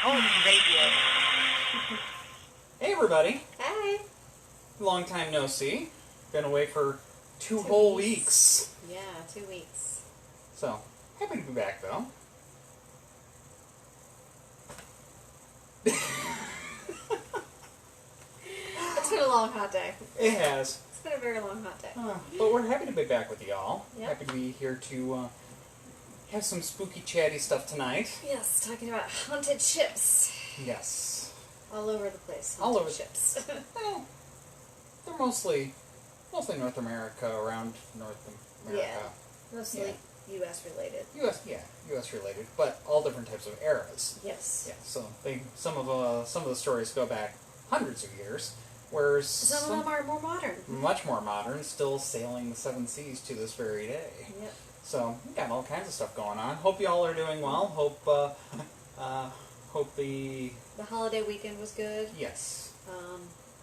Radio. Hey everybody. Hi. Long time no see. Been away for two whole weeks. Yeah, 2 weeks. So, happy to be back though. It's been a long hot day. It has. It's been a very long hot day. But we're happy to be back with y'all. Yep. Happy to be here to have some spooky chatty stuff tonight. Yes, talking about haunted ships. Yes. All over the place. All over ships. Well, they're mostly North America, around North America. Yeah, mostly U.S. related. U.S. related, but all different types of eras. Yes. Yeah, so some of the stories go back hundreds of years, whereas Some of them are more modern. much more modern, still sailing the seven seas to this very day. Yep. So we got all kinds of stuff going on. Hope y'all are doing well. Hope the holiday weekend was good. yes.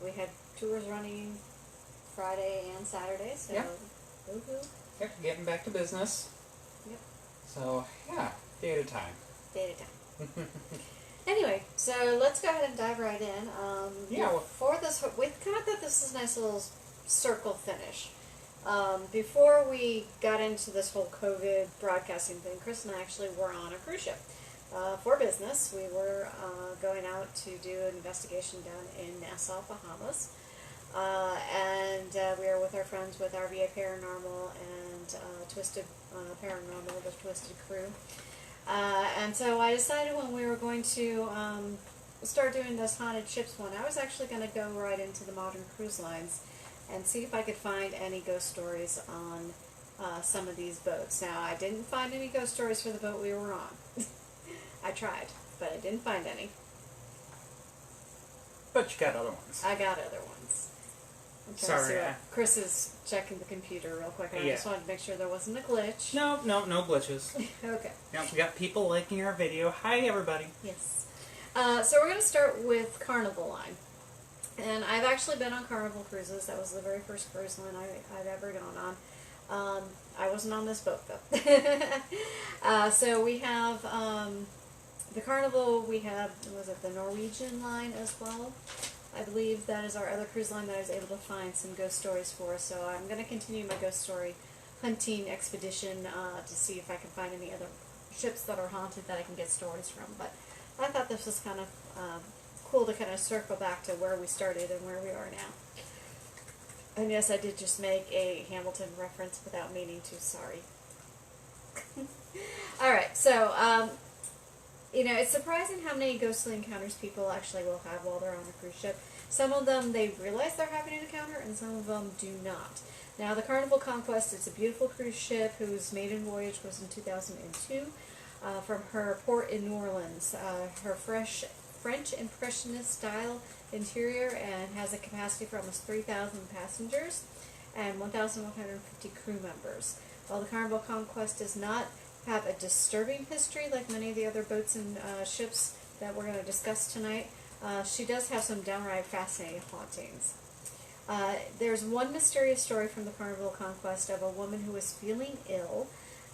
We had tours running Friday and Saturday, so Yep. woohoo. Yep, getting back to business. Yep. So yeah, day at a time. Day to time. Anyway, so let's go ahead and dive right in. Before this, we kind of thought this was a nice little circle finish. Before we got into this whole COVID broadcasting thing, Chris and I actually were on a cruise ship for business. We were going out to do an investigation down in Nassau, Bahamas. And we were with our friends with RVA Paranormal and Twisted Paranormal, the Twisted crew. And so I decided when we were going to start doing this haunted ships one, I was actually going to go right into the modern cruise lines and see if I could find any ghost stories on some of these boats. Now, I didn't find any ghost stories for the boat we were on. I tried, but I didn't find any. But you got other ones. I got other ones. Okay, Sorry. so Chris is checking the computer real quick, and I just wanted to make sure there wasn't a glitch. No glitches. Okay. Yeah, we got people liking our video. Hi, everybody. Yes. So we're going to start with Carnival line. And I've actually been on Carnival cruises. That was the very first cruise line I've ever gone on. I wasn't on this boat, though. So we have the Carnival. We have, was it the Norwegian line as well? I believe that is our other cruise line that I was able to find some ghost stories for. So I'm going to continue my ghost story hunting expedition to see if I can find any other ships that are haunted that I can get stories from. But I thought this was kind of cool to kind of circle back to where we started and where we are now. And yes, I did just make a Hamilton reference without meaning to. Sorry. Alright, so it's surprising how many ghostly encounters people actually will have while they're on a cruise ship. Some of them, they realize they're having an encounter, and some of them do not. Now, the Carnival Conquest is a beautiful cruise ship whose maiden voyage was in 2002 from her port in New Orleans. Her French Impressionist style interior and has a capacity for almost 3,000 passengers and 1,150 crew members. While the Carnival Conquest does not have a disturbing history like many of the other boats and ships that we're going to discuss tonight, she does have some downright fascinating hauntings. There's one mysterious story from the Carnival Conquest of a woman who was feeling ill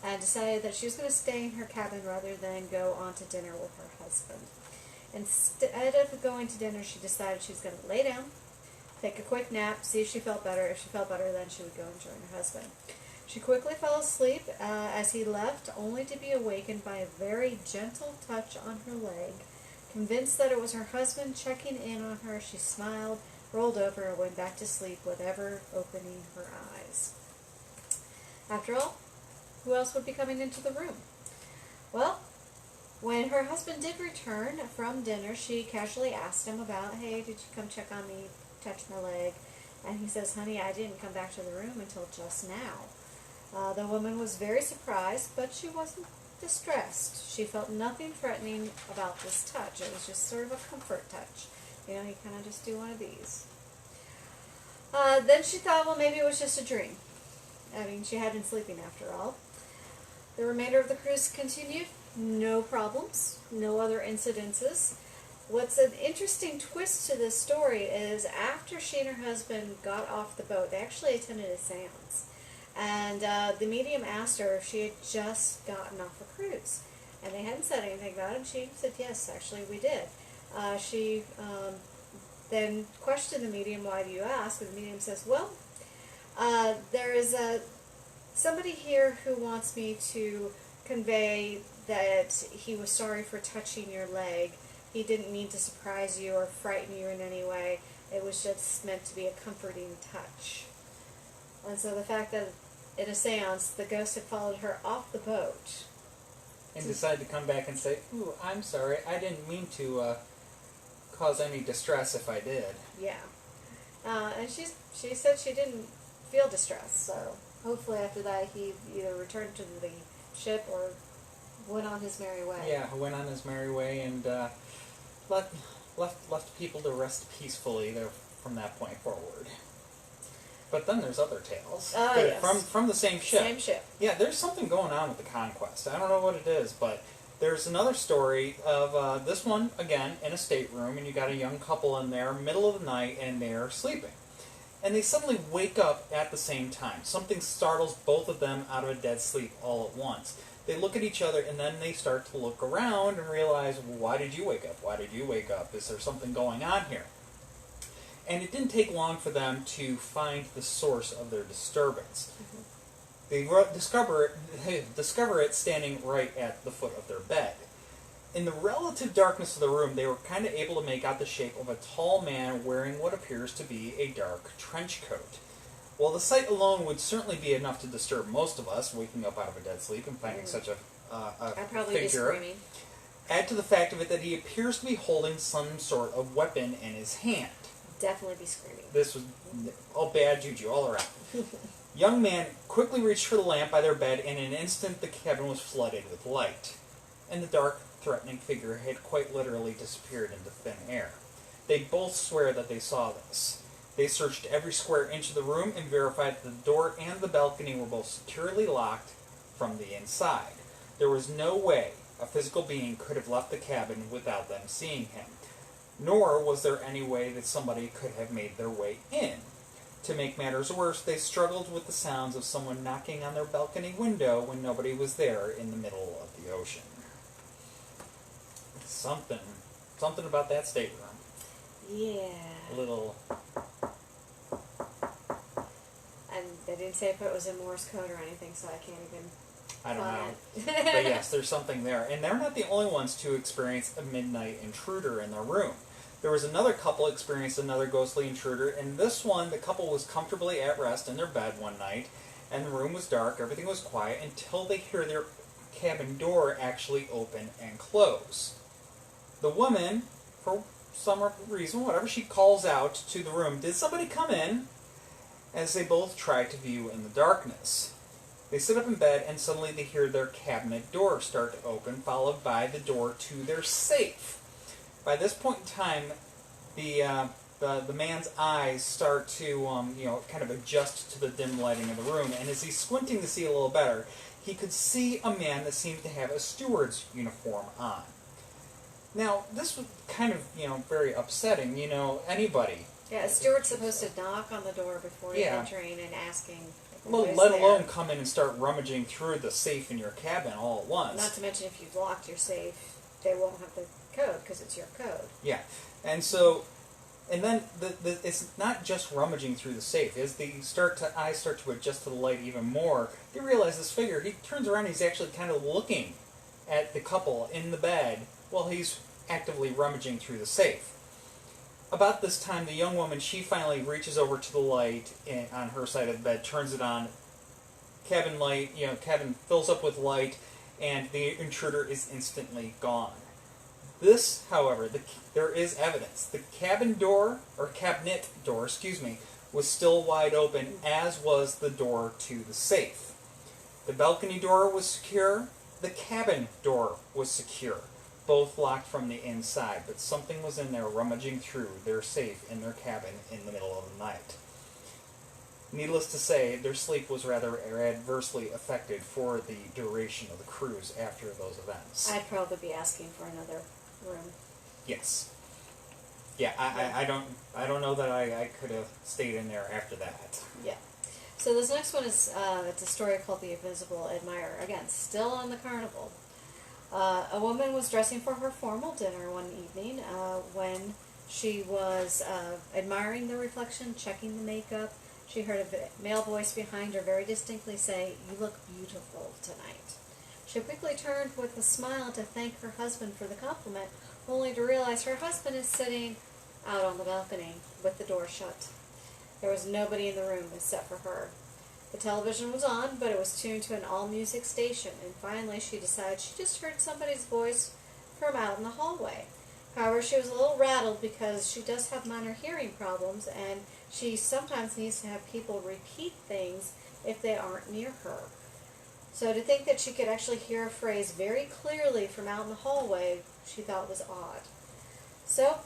and decided that she was going to stay in her cabin rather than go on to dinner with her husband. Instead of going to dinner, she decided she was going to lay down, take a quick nap, see if she felt better. If she felt better, then she would go and join her husband. She quickly fell asleep as he left, only to be awakened by a very gentle touch on her leg. Convinced that it was her husband checking in on her, she smiled, rolled over, and went back to sleep without ever opening her eyes. After all, who else would be coming into the room? Well, when her husband did return from dinner, she casually asked him about, hey, did you come check on me, touch my leg? And he says, honey, I didn't come back to the room until just now. The woman was very surprised, but she wasn't distressed. She felt nothing threatening about this touch. It was just sort of a comfort touch. You kind of just do one of these. Then she thought, well, maybe it was just a dream. I mean, she had been sleeping after all. The remainder of the cruise continued. No problems, no other incidences. What's an interesting twist to this story is after she and her husband got off the boat, they actually attended a seance. And the medium asked her if she had just gotten off a cruise. And they hadn't said anything about it, and she said, yes, actually, we did. She then questioned the medium, why do you ask? And the medium says, well, there is somebody here who wants me to convey that he was sorry for touching your leg. He didn't mean to surprise you or frighten you in any way. It was just meant to be a comforting touch. And so the fact that in a seance, the ghost had followed her off the boat. And decided to come back and say, ooh, I'm sorry, I didn't mean to cause any distress if I did. Yeah. And she said she didn't feel distress, so hopefully after that he either returned to the ship or went on his merry way. Yeah, went on his merry way and left people to rest peacefully there from that point forward. But then there's other tales. Yes. From the same ship. Same ship. Yeah, there's something going on with the Conquest. I don't know what it is, but there's another story of this one, again, in a stateroom, and you got a young couple in there, middle of the night, and they're sleeping. And they suddenly wake up at the same time. Something startles both of them out of a dead sleep all at once. They look at each other, and then they start to look around and realize, well, why did you wake up? Why did you wake up? Is there something going on here? And it didn't take long for them to find the source of their disturbance. They discover it standing right at the foot of their bed. In the relative darkness of the room, they were kind of able to make out the shape of a tall man wearing what appears to be a dark trench coat. While the sight alone would certainly be enough to disturb most of us, waking up out of a dead sleep and finding such a I'd probably figure, be screaming. add to the fact of it that he appears to be holding some sort of weapon in his hand. Definitely be screaming. This was all bad juju all around. Young man quickly reached for the lamp by their bed, and in an instant the cabin was flooded with light. And the dark, threatening figure had quite literally disappeared into thin air. They both swear that they saw this. They searched every square inch of the room and verified that the door and the balcony were both securely locked from the inside. There was no way a physical being could have left the cabin without them seeing him. Nor was there any way that somebody could have made their way in. To make matters worse, they struggled with the sounds of someone knocking on their balcony window when nobody was there in the middle of the ocean. Something about that stateroom. Yeah. A little... And they didn't say if it was in Morse code or anything, so I can't even... I don't know. It. But yes, there's something there. And they're not the only ones to experience a midnight intruder in their room. There was another couple experienced another ghostly intruder, and this one, the couple was comfortably at rest in their bed one night, and the room was dark, everything was quiet, until they hear their cabin door actually open and close. The woman, for some reason, whatever, she calls out to the room, "Did somebody come in?" As they both try to view in the darkness. They sit up in bed, and suddenly they hear their cabinet door start to open, followed by the door to their safe. By this point in time, the man's eyes start to kind of adjust to the dim lighting of the room, and as he's squinting to see a little better, he could see a man that seemed to have a steward's uniform on. Now, this was kind of very upsetting. Anybody. Yeah, a steward's supposed to knock on the door before you Yeah. entering and asking. Let alone come in and start rummaging through the safe in your cabin all at once. Not to mention, if you've locked your safe, they won't have the code because it's your code. Yeah, and then it's not just rummaging through the safe. As the eyes start to adjust to the light even more, they realize this figure. He turns around. And he's actually kind of looking at the couple in the bed while he's actively rummaging through the safe. About this time, the young woman, she finally reaches over to the light on her side of the bed, turns it on. Cabin fills up with light, and the intruder is instantly gone. This, however, there is evidence. The cabinet door, was still wide open, as was the door to the safe. The balcony door was secure. The cabin door was secure. Both locked from the inside, but something was in there rummaging through their safe in their cabin in the middle of the night. Needless to say, their sleep was rather adversely affected for the duration of the cruise after those events. I'd probably be asking for another room. Yes. Yeah, I don't know that I could have stayed in there after that. Yeah. So this next one is it's a story called The Invisible Admirer. Again, still on the Carnival. A woman was dressing for her formal dinner one evening when she was admiring the reflection, checking the makeup. She heard a male voice behind her very distinctly say, "You look beautiful tonight." She quickly turned with a smile to thank her husband for the compliment, only to realize her husband is sitting out on the balcony with the door shut. There was nobody in the room except for her. The television was on, but it was tuned to an all-music station, and finally she decided she just heard somebody's voice from out in the hallway. However, she was a little rattled because she does have minor hearing problems, and she sometimes needs to have people repeat things if they aren't near her. So to think that she could actually hear a phrase very clearly from out in the hallway, she thought was odd. So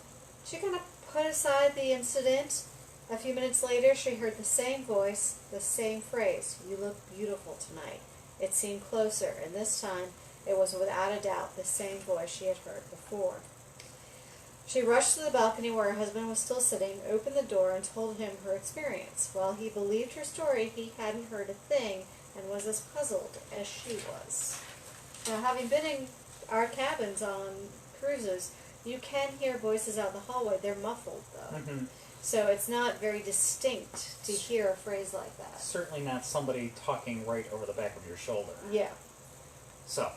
she kind of put aside the incident. A few minutes later, she heard the same voice, the same phrase, "You look beautiful tonight." It seemed closer, and this time it was without a doubt the same voice she had heard before. She rushed to the balcony where her husband was still sitting, opened the door, and told him her experience. While he believed her story, he hadn't heard a thing and was as puzzled as she was. Now, having been in our cabins on cruises, you can hear voices out in the hallway. They're muffled, though. Mm-hmm. So it's not very distinct to hear a phrase like that. Certainly not somebody talking right over the back of your shoulder. Yeah. So,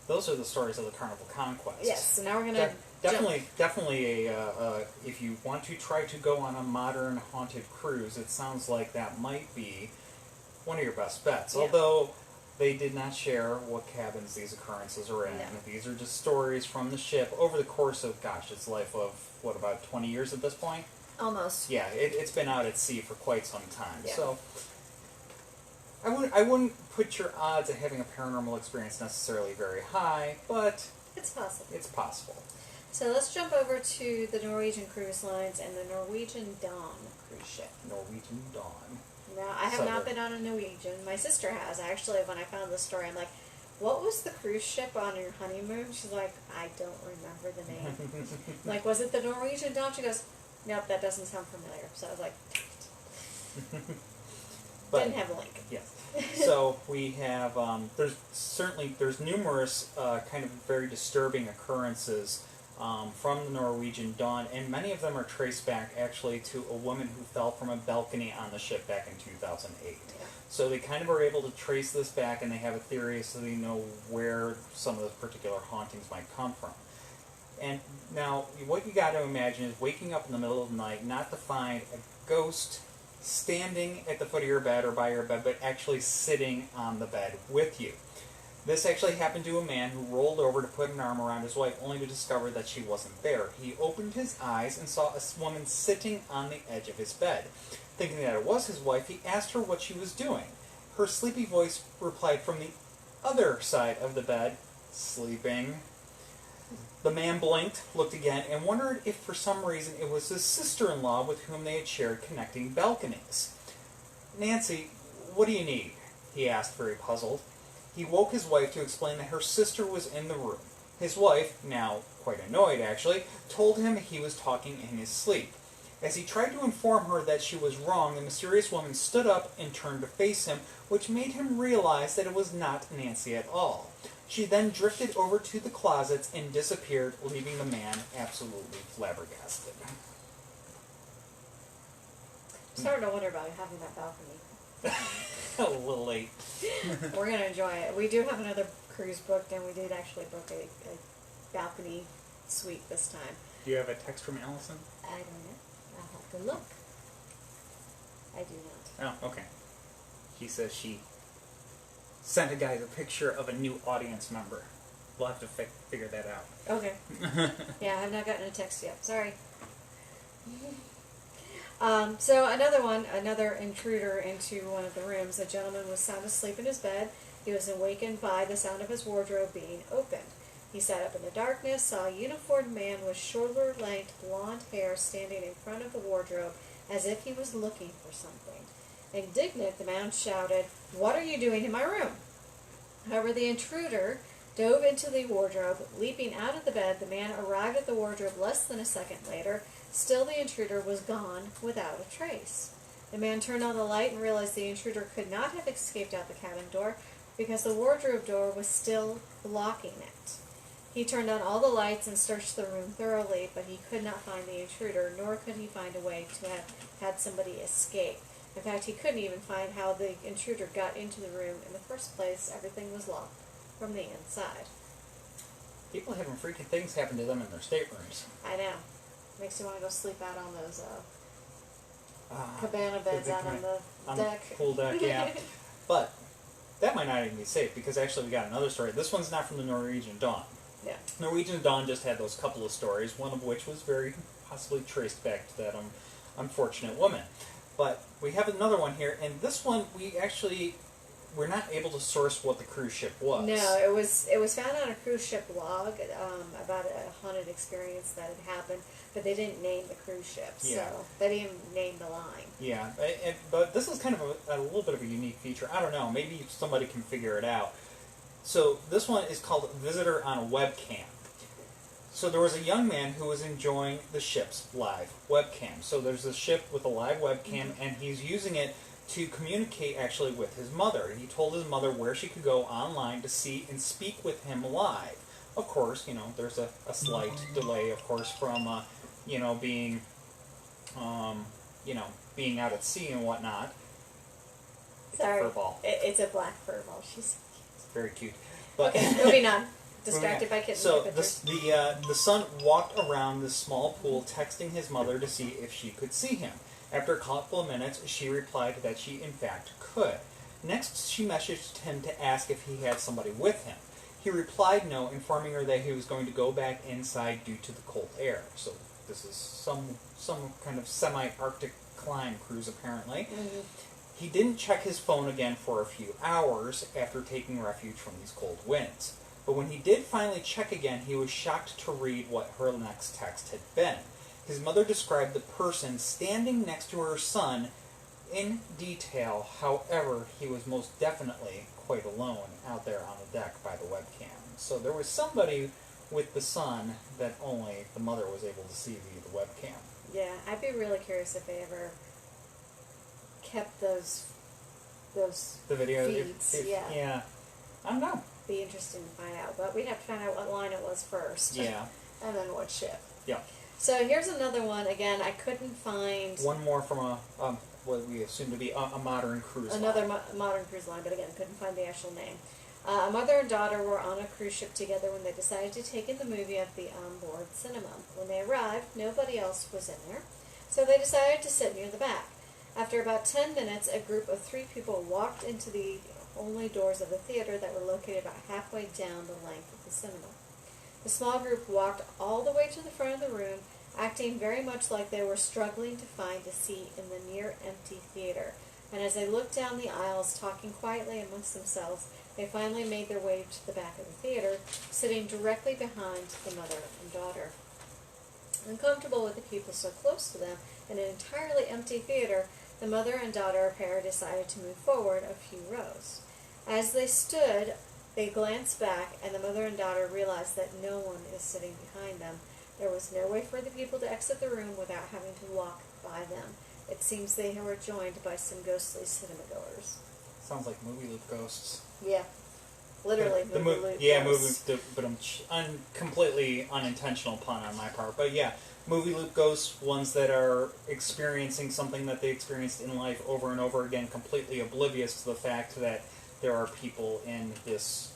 those are the stories of the Carnival Conquest. Yes, so now we're going to Definitely if you want to try to go on a modern haunted cruise, it sounds like that might be one of your best bets. Yeah. Although they did not share what cabins these occurrences are in. No. These are just stories from the ship over the course of, its life of, about 20 years at this point? Almost. Yeah, it's been out at sea for quite some time. Yeah. So I wouldn't put your odds of having a paranormal experience necessarily very high, but It's possible. it's possible. So let's jump over to the Norwegian Cruise Lines and the Norwegian Dawn cruise ship. Norwegian Dawn. Now, I have not been on a Norwegian. My sister has. Actually, when I found this story, I'm like, what was the cruise ship on your honeymoon? She's like, I don't remember the name. I'm like, was it the Norwegian Dawn? She goes, nope, that doesn't sound familiar. So I was like, But, didn't have a link. Yes. So we have, there's numerous kind of very disturbing occurrences from the Norwegian Dawn, and many of them are traced back actually to a woman who fell from a balcony on the ship back in 2008. Yeah. So they kind of are able to trace this back, and they have a theory so they know where some of the particular hauntings might come from. And now, what you got to imagine is waking up in the middle of the night not to find a ghost standing at the foot of your bed or by your bed, but actually sitting on the bed with you. This actually happened to a man who rolled over to put an arm around his wife, only to discover that she wasn't there. He opened his eyes and saw a woman sitting on the edge of his bed. Thinking that it was his wife, he asked her what she was doing. Her sleepy voice replied from the other side of the bed, "Sleeping." The man blinked, looked again, and wondered if for some reason it was his sister-in-law with whom they had shared connecting balconies. "Nancy, what do you need?" he asked, very puzzled. He woke his wife to explain that her sister was in the room. His wife, now quite annoyed actually, told him he was talking in his sleep. As he tried to inform her that she was wrong, the mysterious woman stood up and turned to face him, which made him realize that it was not Nancy at all. She then drifted over to the closets and disappeared, leaving the man absolutely flabbergasted. I'm starting to wonder about having that balcony. A little late. We're going to enjoy it. We do have another cruise booked, and we did actually book a balcony suite this time. Do you have a text from Allison? I don't know. I'll have to look. I do not. Oh, okay. She says she sent a guy a picture of a new audience member. We'll have to figure that out. Okay. Yeah, I have not gotten a text yet. Sorry. So another intruder into one of the rooms. A gentleman was sound asleep in his bed. He was awakened by the sound of his wardrobe being opened. He sat up in the darkness, saw a uniformed man with shoulder-length blonde hair standing in front of the wardrobe as if he was looking for something. Indignant, the man shouted, "What are you doing in my room?" However, the intruder dove into the wardrobe. Leaping out of the bed, the man arrived at the wardrobe less than a second later. Still, the intruder was gone without a trace. The man turned on the light and realized the intruder could not have escaped out the cabin door, because the wardrobe door was still blocking it. He turned on all the lights and searched the room thoroughly, but he could not find the intruder, nor could he find a way to have had somebody escape. In fact, he couldn't even find how the intruder got into the room in the first place. Everything was locked from the inside. People having freaking things happen to them in their staterooms. I know. Makes you want to go sleep out on those cabana beds out on the deck. The pool deck, yeah. But that might not even be safe, because actually we got another story. This one's not from the Norwegian Dawn. Yeah. Norwegian Dawn just had those couple of stories, one of which was very possibly traced back to that unfortunate woman. But we have another one here, and this one we're not able to source what the cruise ship was. No, it was found on a cruise ship log about a haunted experience that had happened, but they didn't name the cruise ship, Yeah. so they didn't name the line. Yeah, but this is kind of a little bit of a unique feature. I don't know, maybe somebody can figure it out. So this one is called Visitor on a Webcam. So there was a young man who was enjoying the ship's live webcam. So there's a ship with a live webcam, and he's using it to communicate actually with his mother. He told his mother where she could go online to see and speak with him live. Of course, there's a slight delay, of course, from, being, being out at sea and whatnot. It's Sorry, a fur ball. it's a black fur ball. She's Very cute. But okay. Moving on. Distracted by kittens. So the son walked around the small pool, texting his mother to see if she could see him. After a couple of minutes, she replied that she in fact could. Next, she messaged him to ask if he had somebody with him. He replied no, informing her that he was going to go back inside due to the cold air. So this is some kind of semi-Arctic climb cruise, apparently. Mm-hmm. He didn't check his phone again for a few hours after taking refuge from these cold winds. But when he did finally check again, he was shocked to read what her next text had been. His mother described the person standing next to her son in detail. However, he was most definitely quite alone out there on the deck by the webcam. So there was somebody with the son that only the mother was able to see via the webcam. Yeah, I'd be really curious if they ever kept those The video feeds. Yeah. I don't know. Be interesting to find out, but we'd have to find out what line it was first. Yeah. And then what ship. Yeah. So here's another one. Again, I couldn't find One more from what we assume to be a modern cruise another line. modern cruise line, but again, couldn't find the actual name. A mother and daughter were on a cruise ship together when they decided to take in the movie at the onboard cinema. When they arrived, nobody else was in there, so they decided to sit near the back. After about 10 minutes, a group of 3 people walked into the only doors of the theater that were located about halfway down the length of the cinema. The small group walked all the way to the front of the room, acting very much like they were struggling to find a seat in the near-empty theater. And as they looked down the aisles, talking quietly amongst themselves, they finally made their way to the back of the theater, sitting directly behind the mother and daughter. Uncomfortable with the people so close to them in an entirely empty theater, the mother and daughter pair decided to move forward a few rows. As they stood, they glanced back, and the mother and daughter realized that no one is sitting behind them. There was no way for the people to exit the room without having to walk by them. It seems they were joined by some ghostly cinema-goers. Sounds like movie loop ghosts. Yeah. Literally, movie loop ghosts. But completely unintentional pun on my part. But yeah, movie loop ghosts, ones that are experiencing something that they experienced in life over and over again, completely oblivious to the fact that there are people in this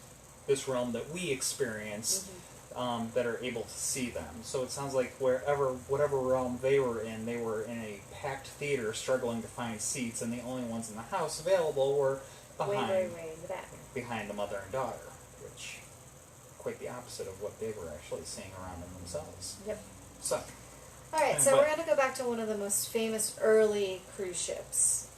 realm that we experience that are able to see them. So it sounds like whatever realm they were in a packed theater struggling to find seats, and the only ones in the house available were way in the back. Behind the mother and daughter, which quite the opposite of what they were actually seeing around them themselves. Yep. So. Alright, so we're going to go back to one of the most famous early cruise ships,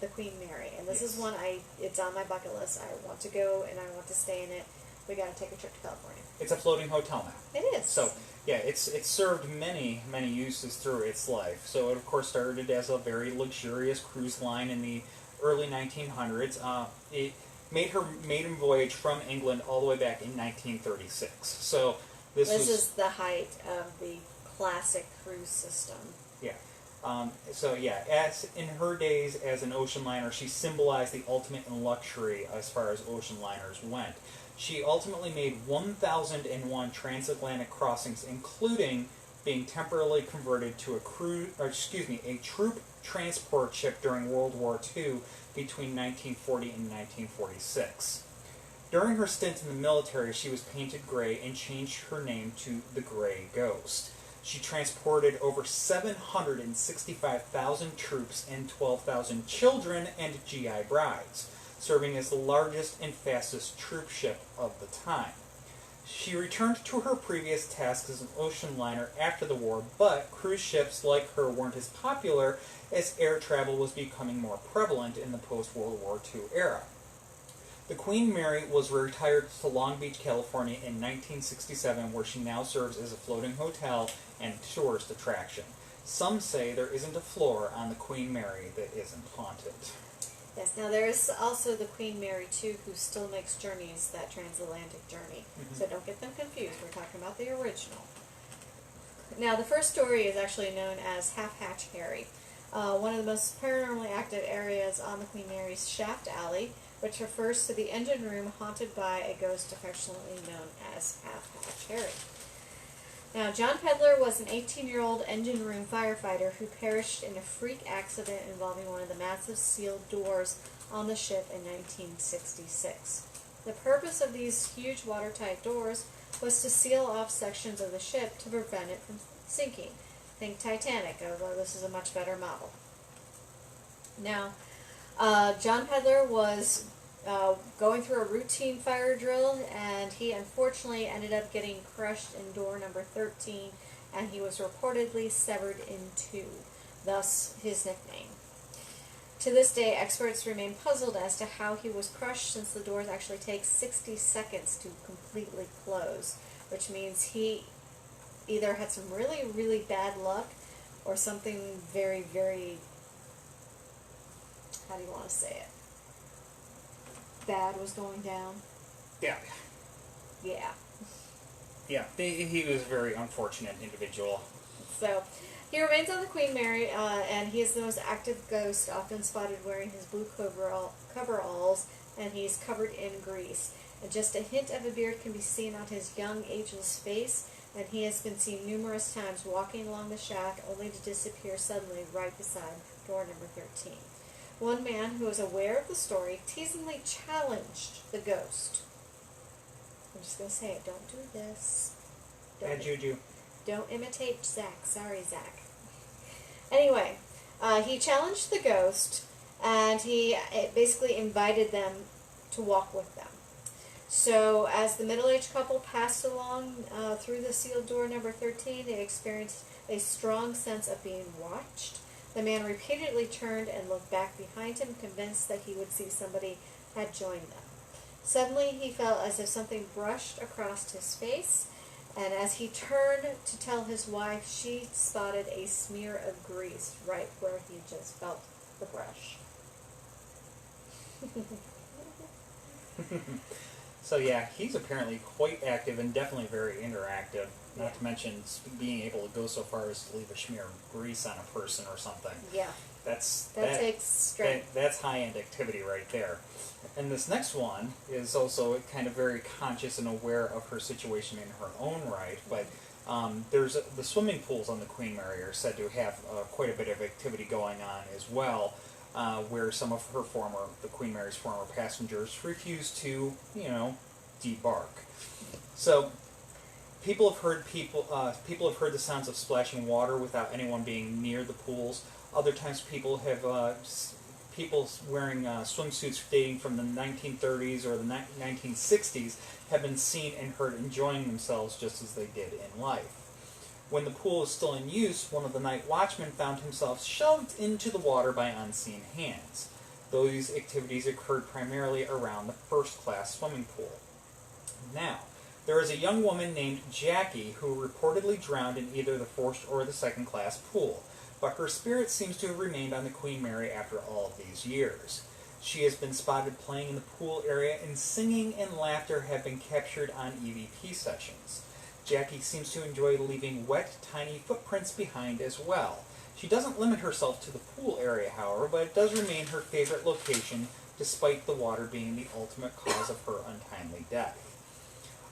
the Queen Mary. And this is one it's on my bucket list. I want to go and I want to stay in it. We got to take a trip to California. It's a floating hotel now. It is. So, yeah, it's served many uses through its life. So it, of course, started as a very luxurious cruise line in the early 1900s. It made her maiden voyage from England all the way back in 1936. So this is the height of the classic cruise system. Yeah. So yeah, as in her days as an ocean liner, she symbolized the ultimate in luxury as far as ocean liners went. She ultimately made 1,001 transatlantic crossings, including being temporarily converted to a troop transport ship during World War II between 1940 and 1946. During her stint in the military, she was painted gray and changed her name to the Gray Ghost. She transported over 765,000 troops and 12,000 children and GI brides, serving as the largest and fastest troop ship of the time. She returned to her previous tasks as an ocean liner after the war, but cruise ships like her weren't as popular as air travel was becoming more prevalent in the post-World War II era. The Queen Mary was retired to Long Beach, California in 1967, where she now serves as a floating hotel and tourist attraction. Some say there isn't a floor on the Queen Mary that isn't haunted. Yes, now there is also the Queen Mary, too, who still makes journeys, that transatlantic journey. Mm-hmm. So don't get them confused. We're talking about the original. Now, the first story is actually known as Half Hatch Harry. One of the most paranormally active areas on the Queen Mary's Shaft Alley, which refers to the engine room haunted by a ghost affectionately known as Half Hatch Harry. Now, John Pedler was an 18-year-old engine room firefighter who perished in a freak accident involving one of the massive sealed doors on the ship in 1966. The purpose of these huge watertight doors was to seal off sections of the ship to prevent it from sinking. Think Titanic, although this is a much better model. Now, John Pedler was going through a routine fire drill, and he unfortunately ended up getting crushed in door number 13, and he was reportedly severed in two, thus his nickname. To this day, experts remain puzzled as to how he was crushed, since the doors actually take 60 seconds to completely close, which means he either had some really, really bad luck or something very, very, how do you want to say it, bad was going down. Yeah. Yeah. Yeah, he was a very unfortunate individual. So, he remains on the Queen Mary, and he is the most active ghost, often spotted wearing his blue coveralls, and he's covered in grease. And just a hint of a beard can be seen on his young, ageless face, and he has been seen numerous times walking along the shaft, only to disappear suddenly right beside door number 13. One man who was aware of the story teasingly challenged the ghost. I'm just going to say it. Don't do this. Bad juju. Don't imitate Zach. Sorry, Zach. Anyway, he challenged the ghost, and he basically invited them to walk with them. So as the middle-aged couple passed along through the sealed door number 13, they experienced a strong sense of being watched. The man repeatedly turned and looked back behind him, convinced that he would see somebody had joined them. Suddenly, he felt as if something brushed across his face, and as he turned to tell his wife, she spotted a smear of grease right where he just felt the brush. So yeah, he's apparently quite active and definitely very interactive. Not to mention being able to go so far as to leave a smear of grease on a person or something. Yeah. That takes strength. That's high-end activity right there. And this next one is also kind of very conscious and aware of her situation in her own right. But there's the swimming pools on the Queen Mary are said to have quite a bit of activity going on as well, where some of the Queen Mary's former passengers refuse to, debark. So people have heard the sounds of splashing water without anyone being near the pools. Other times, people wearing swimsuits dating from the 1930s or the 1960s have been seen and heard enjoying themselves just as they did in life. When the pool was still in use, one of the night watchmen found himself shoved into the water by unseen hands. Those activities occurred primarily around the first-class swimming pool. Now, there is a young woman named Jackie who reportedly drowned in either the first or the second-class pool, but her spirit seems to have remained on the Queen Mary after all of these years. She has been spotted playing in the pool area, and singing and laughter have been captured on EVP sessions. Jackie seems to enjoy leaving wet, tiny footprints behind as well. She doesn't limit herself to the pool area, however, but it does remain her favorite location, despite the water being the ultimate cause of her untimely death.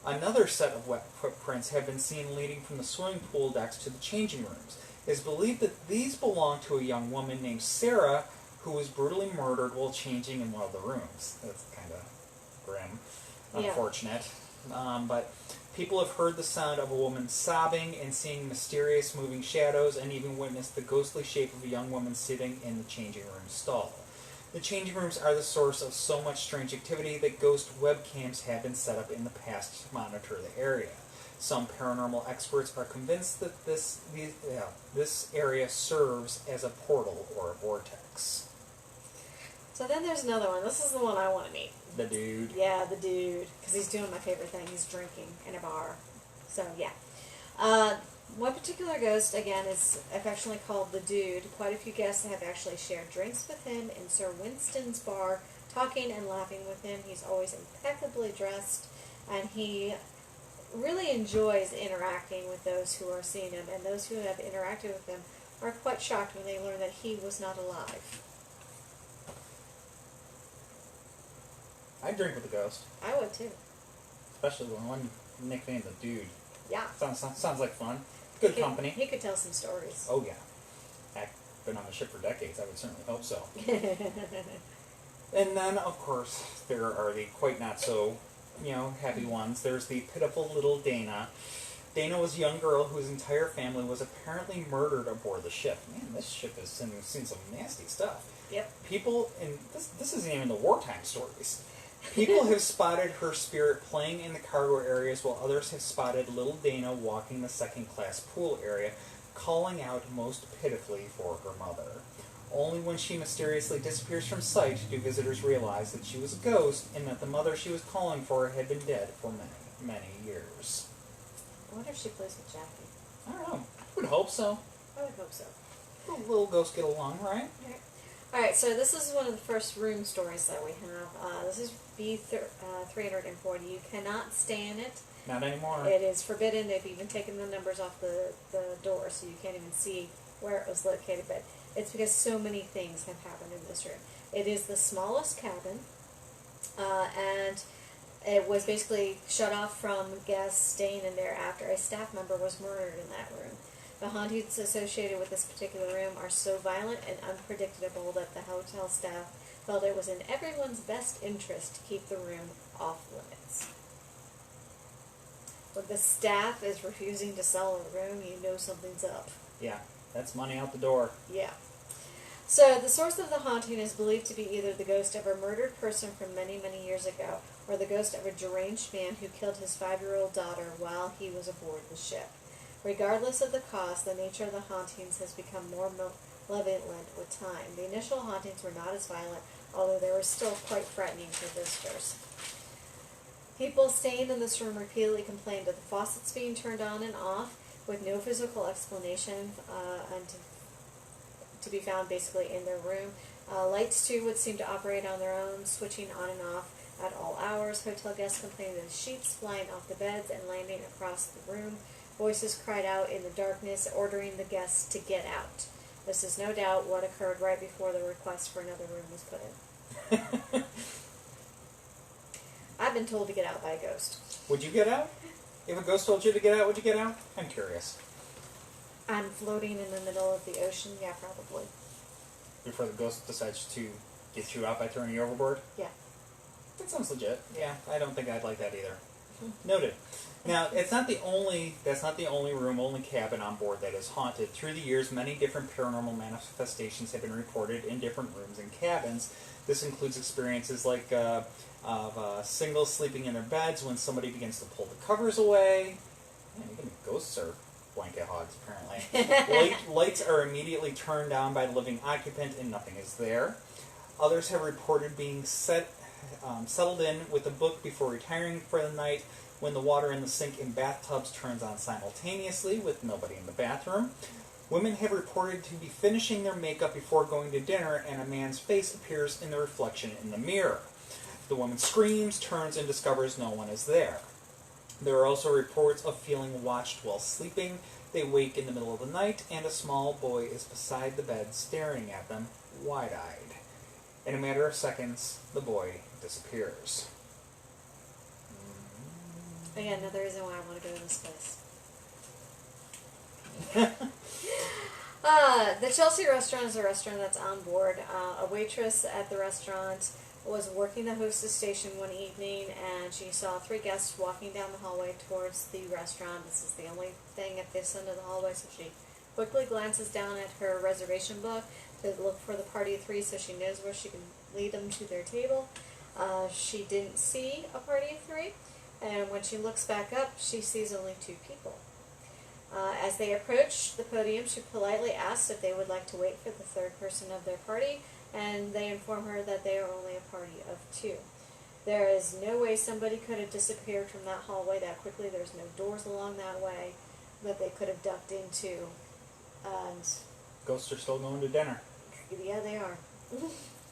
Another set of wet footprints have been seen leading from the swimming pool decks to the changing rooms. It is believed that these belong to a young woman named Sarah, who was brutally murdered while changing in one of the rooms. That's kind of grim, unfortunate. But people have heard the sound of a woman sobbing and seeing mysterious moving shadows, and even witnessed the ghostly shape of a young woman sitting in the changing room stall. The changing rooms are the source of so much strange activity that ghost webcams have been set up in the past to monitor the area. Some paranormal experts are convinced that this area serves as a portal or a vortex. So then there's another one. This is the one I want to meet. The dude. Yeah, the dude. Because he's doing my favorite thing. He's drinking in a bar. So, yeah. One particular ghost, again, is affectionately called the Dude. Quite a few guests have actually shared drinks with him in Sir Winston's bar, talking and laughing with him. He's always impeccably dressed, and he really enjoys interacting with those who are seeing him, and those who have interacted with him are quite shocked when they learn that he was not alive. I'd drink with a ghost. I would, too. Especially when one nicknamed the Dude. Yeah. Sounds like fun. Good company. He could tell some stories. Oh, yeah. I've been on the ship for decades. I would certainly hope so. And then, of course, there are the quite not so, happy ones. There's the pitiful little Dana. Dana was a young girl whose entire family was apparently murdered aboard the ship. Man, this ship has seen some nasty stuff. Yep. People, and this isn't even the wartime stories. People have spotted her spirit playing in the cargo areas, while others have spotted little Dana walking the second-class pool area, calling out most pitifully for her mother. Only when she mysteriously disappears from sight do visitors realize that she was a ghost and that the mother she was calling for had been dead for many, many years. I wonder if she plays with Jackie. I don't know. I would hope so. I would hope so. Little ghosts get along, right? Okay. Alright, so this is one of the first room stories that we have. This is B340. You cannot stay in it. Not anymore. It is forbidden. They've even taken the numbers off the door, so you can't even see where it was located. But it's because so many things have happened in this room. It is the smallest cabin, and it was basically shut off from guests staying in there after a staff member was murdered in that room. The hauntings associated with this particular room are so violent and unpredictable that the hotel staff felt it was in everyone's best interest to keep the room off limits. When the staff is refusing to sell a room, you know something's up. Yeah, that's money out the door. Yeah. So the source of the haunting is believed to be either the ghost of a murdered person from many, many years ago, or the ghost of a deranged man who killed his 5-year-old daughter while he was aboard the ship. Regardless of the cause, the nature of the hauntings has become more malevolent with time. The initial hauntings were not as violent, although they were still quite frightening to visitors. People staying in this room repeatedly complained of the faucets being turned on and off with no physical explanation, and to be found basically in their room. Lights, too, would seem to operate on their own, switching on and off at all hours. Hotel guests complained of the sheets flying off the beds and landing across the room. Voices cried out in the darkness, ordering the guests to get out. This is no doubt what occurred right before the request for another room was put in. I've been told to get out by a ghost. Would you get out? If a ghost told you to get out, would you get out? I'm curious. I'm floating in the middle of the ocean, yeah, probably. Before the ghost decides to get you out by throwing you overboard? Yeah. That sounds legit. Yeah, I don't think I'd like that either. Noted. Now, that's not the only room, only cabin on board that is haunted. Through the years, many different paranormal manifestations have been reported in different rooms and cabins. This includes experiences like of singles sleeping in their beds when somebody begins to pull the covers away. Man, even ghosts are blanket hogs, apparently. Lights are immediately turned on by the living occupant and nothing is there. Others have reported being settled in with a book before retiring for the night when the water in the sink and bathtubs turns on simultaneously with nobody in the bathroom. Women have reported to be finishing their makeup before going to dinner and a man's face appears in the reflection in the mirror. The woman screams, turns, and discovers no one is there. There are also reports of feeling watched while sleeping, They wake in the middle of the night, and a small boy is beside the bed staring at them, wide-eyed. In a matter of seconds, the boy disappears. Again, another reason why I want to go to this place. The Chelsea restaurant is a restaurant that's on board. A waitress at the restaurant was working the hostess station one evening, and she saw 3 guests walking down the hallway towards the restaurant. This is the only thing at this end of the hallway, so she quickly glances down at her reservation book to look for the party of 3 so she knows where she can lead them to their table. She didn't see a party of 3, and when she looks back up, she sees only 2 people. As they approach the podium, she politely asks if they would like to wait for the 3rd person of their party, and they inform her that they are only a party of 2. There is no way somebody could have disappeared from that hallway that quickly. There's no doors along that way that they could have ducked into. And Ghosts are still going to dinner. yeah, they are.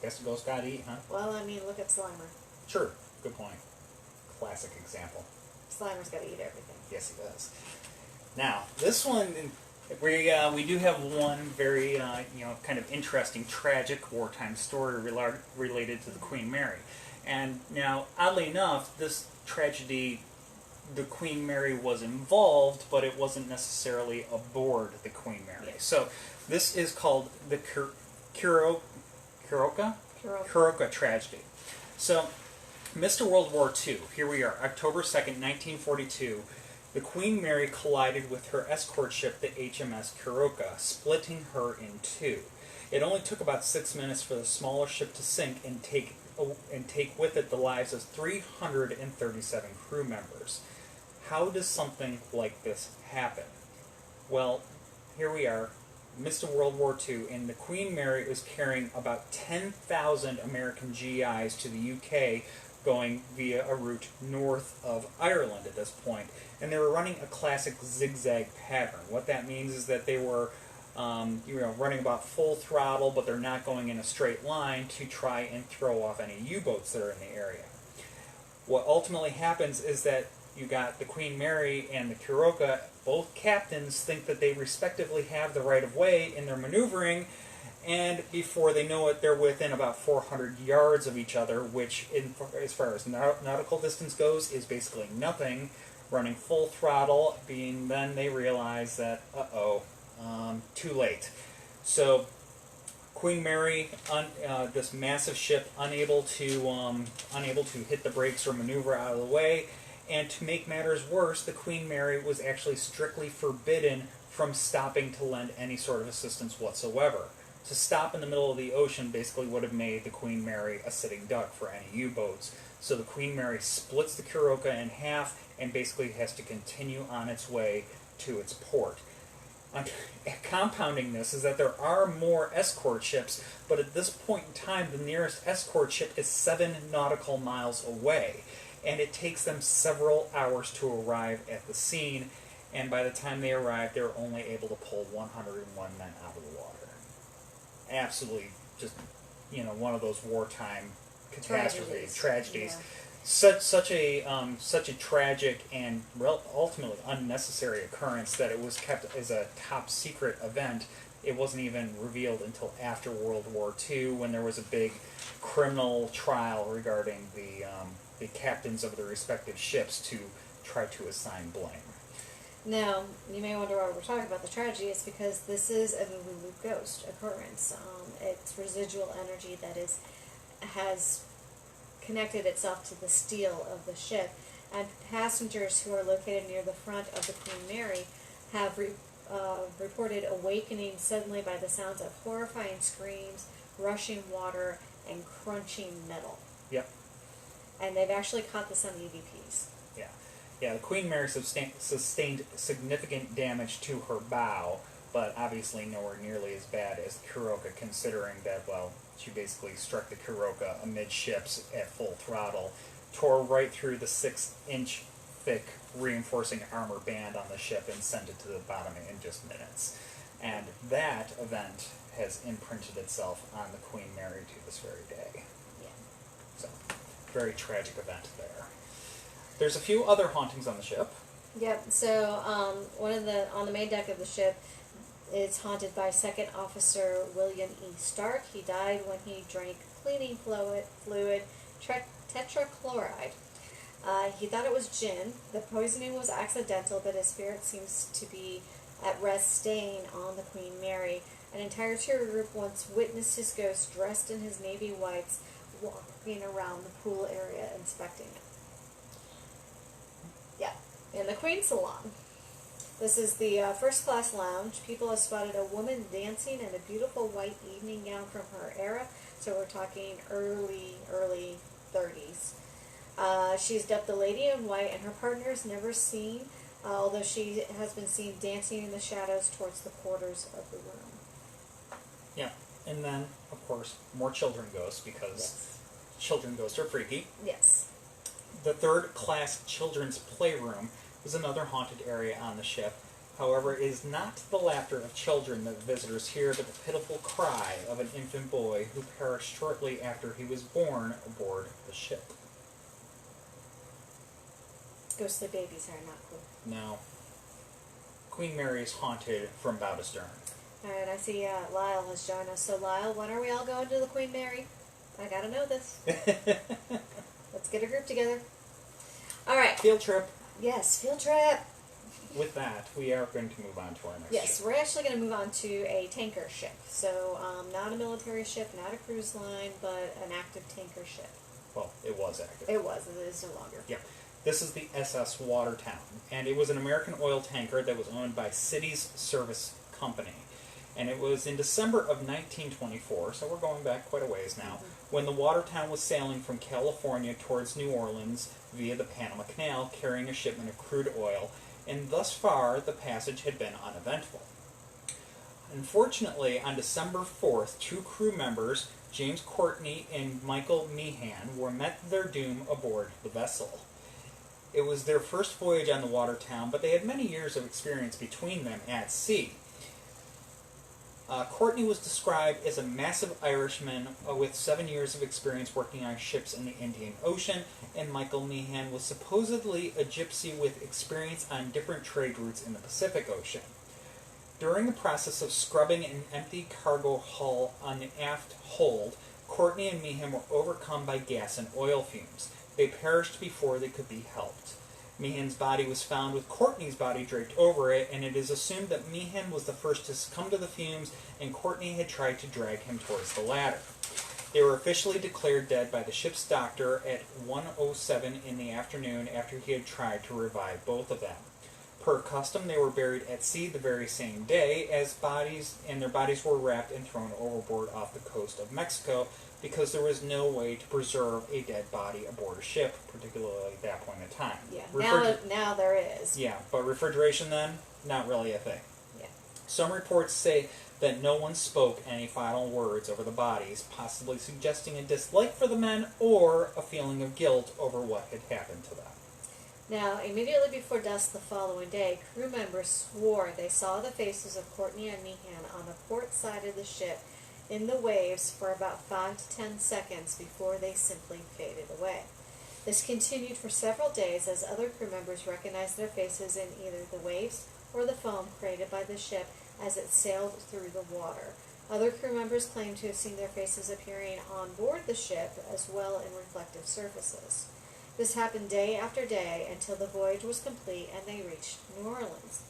Guess the ghosts gotta eat, huh? Well, I mean, look at Slimer. Sure, good point. Classic example. Slimer's got to eat everything. Yes, he does. Now, this one, we do have one very, kind of interesting, tragic wartime story related to the Queen Mary. And now, oddly enough, this tragedy, the Queen Mary was involved, but it wasn't necessarily aboard the Queen Mary. Yes. So, this is called the Okracoke tragedy. So, Mr. World War II, here we are, October 2nd, 1942. The Queen Mary collided with her escort ship, the HMS Okracoke, splitting her in 2. It only took about 6 minutes for the smaller ship to sink and take with it the lives of 337 crew members. How does something like this happen? Well, here we are, Mr. World War II, and the Queen Mary was carrying about 10,000 American GIs to the UK, going via a route north of Ireland at this point. And they were running a classic zigzag pattern. What that means is that they were running about full throttle, but they're not going in a straight line to try and throw off any U-boats that are in the area. What ultimately happens is that you got the Queen Mary and the Okracoke, both captains think that they respectively have the right of way in their maneuvering, and before they know it, they're within about 400 yards of each other, which, as far as nautical distance goes, is basically nothing. Running full throttle, then they realize that, too late. So, Queen Mary, this massive ship, unable to hit the brakes or maneuver out of the way, and to make matters worse, the Queen Mary was actually strictly forbidden from stopping to lend any sort of assistance whatsoever. To stop in the middle of the ocean basically would have made the Queen Mary a sitting duck for any U-boats. So the Queen Mary splits the Okracoke in half and basically has to continue on its way to its port. Compounding this is that there are more escort ships, but at this point in time, the nearest escort ship is 7 nautical miles away, and it takes them several hours to arrive at the scene, and by the time they arrive, they're only able to pull 101 men out of the water. Absolutely, just, one of those wartime catastrophes, tragedies. Yeah. Such a tragic and ultimately unnecessary occurrence that it was kept as a top secret event. It wasn't even revealed until after World War II, when there was a big criminal trial regarding the captains of the respective ships to try to assign blame. Now, you may wonder why we're talking about the tragedy. It's because this is a Movie ghost occurrence. It's residual energy that has connected itself to the steel of the ship, and passengers who are located near the front of the Queen Mary have reported awakening suddenly by the sounds of horrifying screams, rushing water, and crunching metal. Yep. And they've actually caught this on EVPs. Yeah, the Queen Mary sustained significant damage to her bow, but obviously nowhere nearly as bad as the Okracoke, considering that, she basically struck the Okracoke amidships at full throttle, tore right through the 6-inch thick reinforcing armor band on the ship, and sent it to the bottom in just minutes. And that event has imprinted itself on the Queen Mary to this very day. Yeah. So, very tragic event there. There's a few other hauntings on the ship. Yep. So on the main deck of the ship, it's haunted by Second Officer William E. Stark. He died when he drank cleaning fluid tetrachloride. He thought it was gin. The poisoning was accidental, but his spirit seems to be at rest staying on the Queen Mary. An entire tour group once witnessed his ghost dressed in his navy whites walking around the pool area inspecting it. Yeah, in the Queen Salon. This is the first class lounge. People have spotted a woman dancing in a beautiful white evening gown from her era. So we're talking early 30s. She's dubbed the Lady in White, and her partner is never seen, although she has been seen dancing in the shadows towards the quarters of the room. Yeah, and then, of course, more children ghosts, because children ghosts are freaky. Yes. The third class children's playroom is another haunted area on the ship. However, it is not the laughter of children that visitors hear, but the pitiful cry of an infant boy who perished shortly after he was born aboard the ship. Ghostly babies are not cool. Now, Queen Mary is haunted from bow to stern. Alright, I see Lyle has joined us. So Lyle, when are we all going to the Queen Mary? I gotta know this. Let's get a group together. Alright. Field trip. Yes, field trip. With that, we are going to move on to our next Yes, ship. we're actually going to move on to a tanker ship. So, not a military ship, not a cruise line, but an active tanker ship. Well, it was active. It was. It is no longer. Yep. This is the SS Watertown, and it was an American oil tanker that was owned by Cities Service Company. And it was in December of 1924, so we're going back quite a ways now, when the Watertown was sailing from California towards New Orleans via the Panama Canal, carrying a shipment of crude oil, and thus far the passage had been uneventful. Unfortunately, on December 4th, two crew members, James Courtney and Michael Meehan, were met their doom aboard the vessel. It was their first voyage on the Watertown, but they had many years of experience between them at sea. Courtney was described as a massive Irishman with 7 years of experience working on ships in the Indian Ocean, and Michael Meehan was supposedly a gypsy with experience on different trade routes in the Pacific Ocean. During the process of scrubbing an empty cargo hull on the aft hold, Courtney and Meehan were overcome by gas and oil fumes. They perished before they could be helped. Meehan's body was found with Courtney's body draped over it, and it is assumed that Meehan was the first to succumb to the fumes, and Courtney had tried to drag him towards the ladder. They were officially declared dead by the ship's doctor at 1:07 in the afternoon after he had tried to revive both of them. Per custom, they were buried at sea the very same day, and their bodies were wrapped and thrown overboard off the coast of Mexico, because there was no way to preserve a dead body aboard a ship, particularly at that point in time. Yeah, now there is. Yeah, but refrigeration then, not really a thing. Yeah. Some reports say that no one spoke any final words over the bodies, possibly suggesting a dislike for the men or a feeling of guilt over what had happened to them. Now, immediately before dusk the following day, crew members swore they saw the faces of Courtney and Meehan on the port side of the ship in the waves for about 5 to 10 seconds before they simply faded away. This continued for several days as other crew members recognized their faces in either the waves or the foam created by the ship as it sailed through the water. Other crew members claimed to have seen their faces appearing on board the ship as well in reflective surfaces. This happened day after day until the voyage was complete and they reached New Orleans.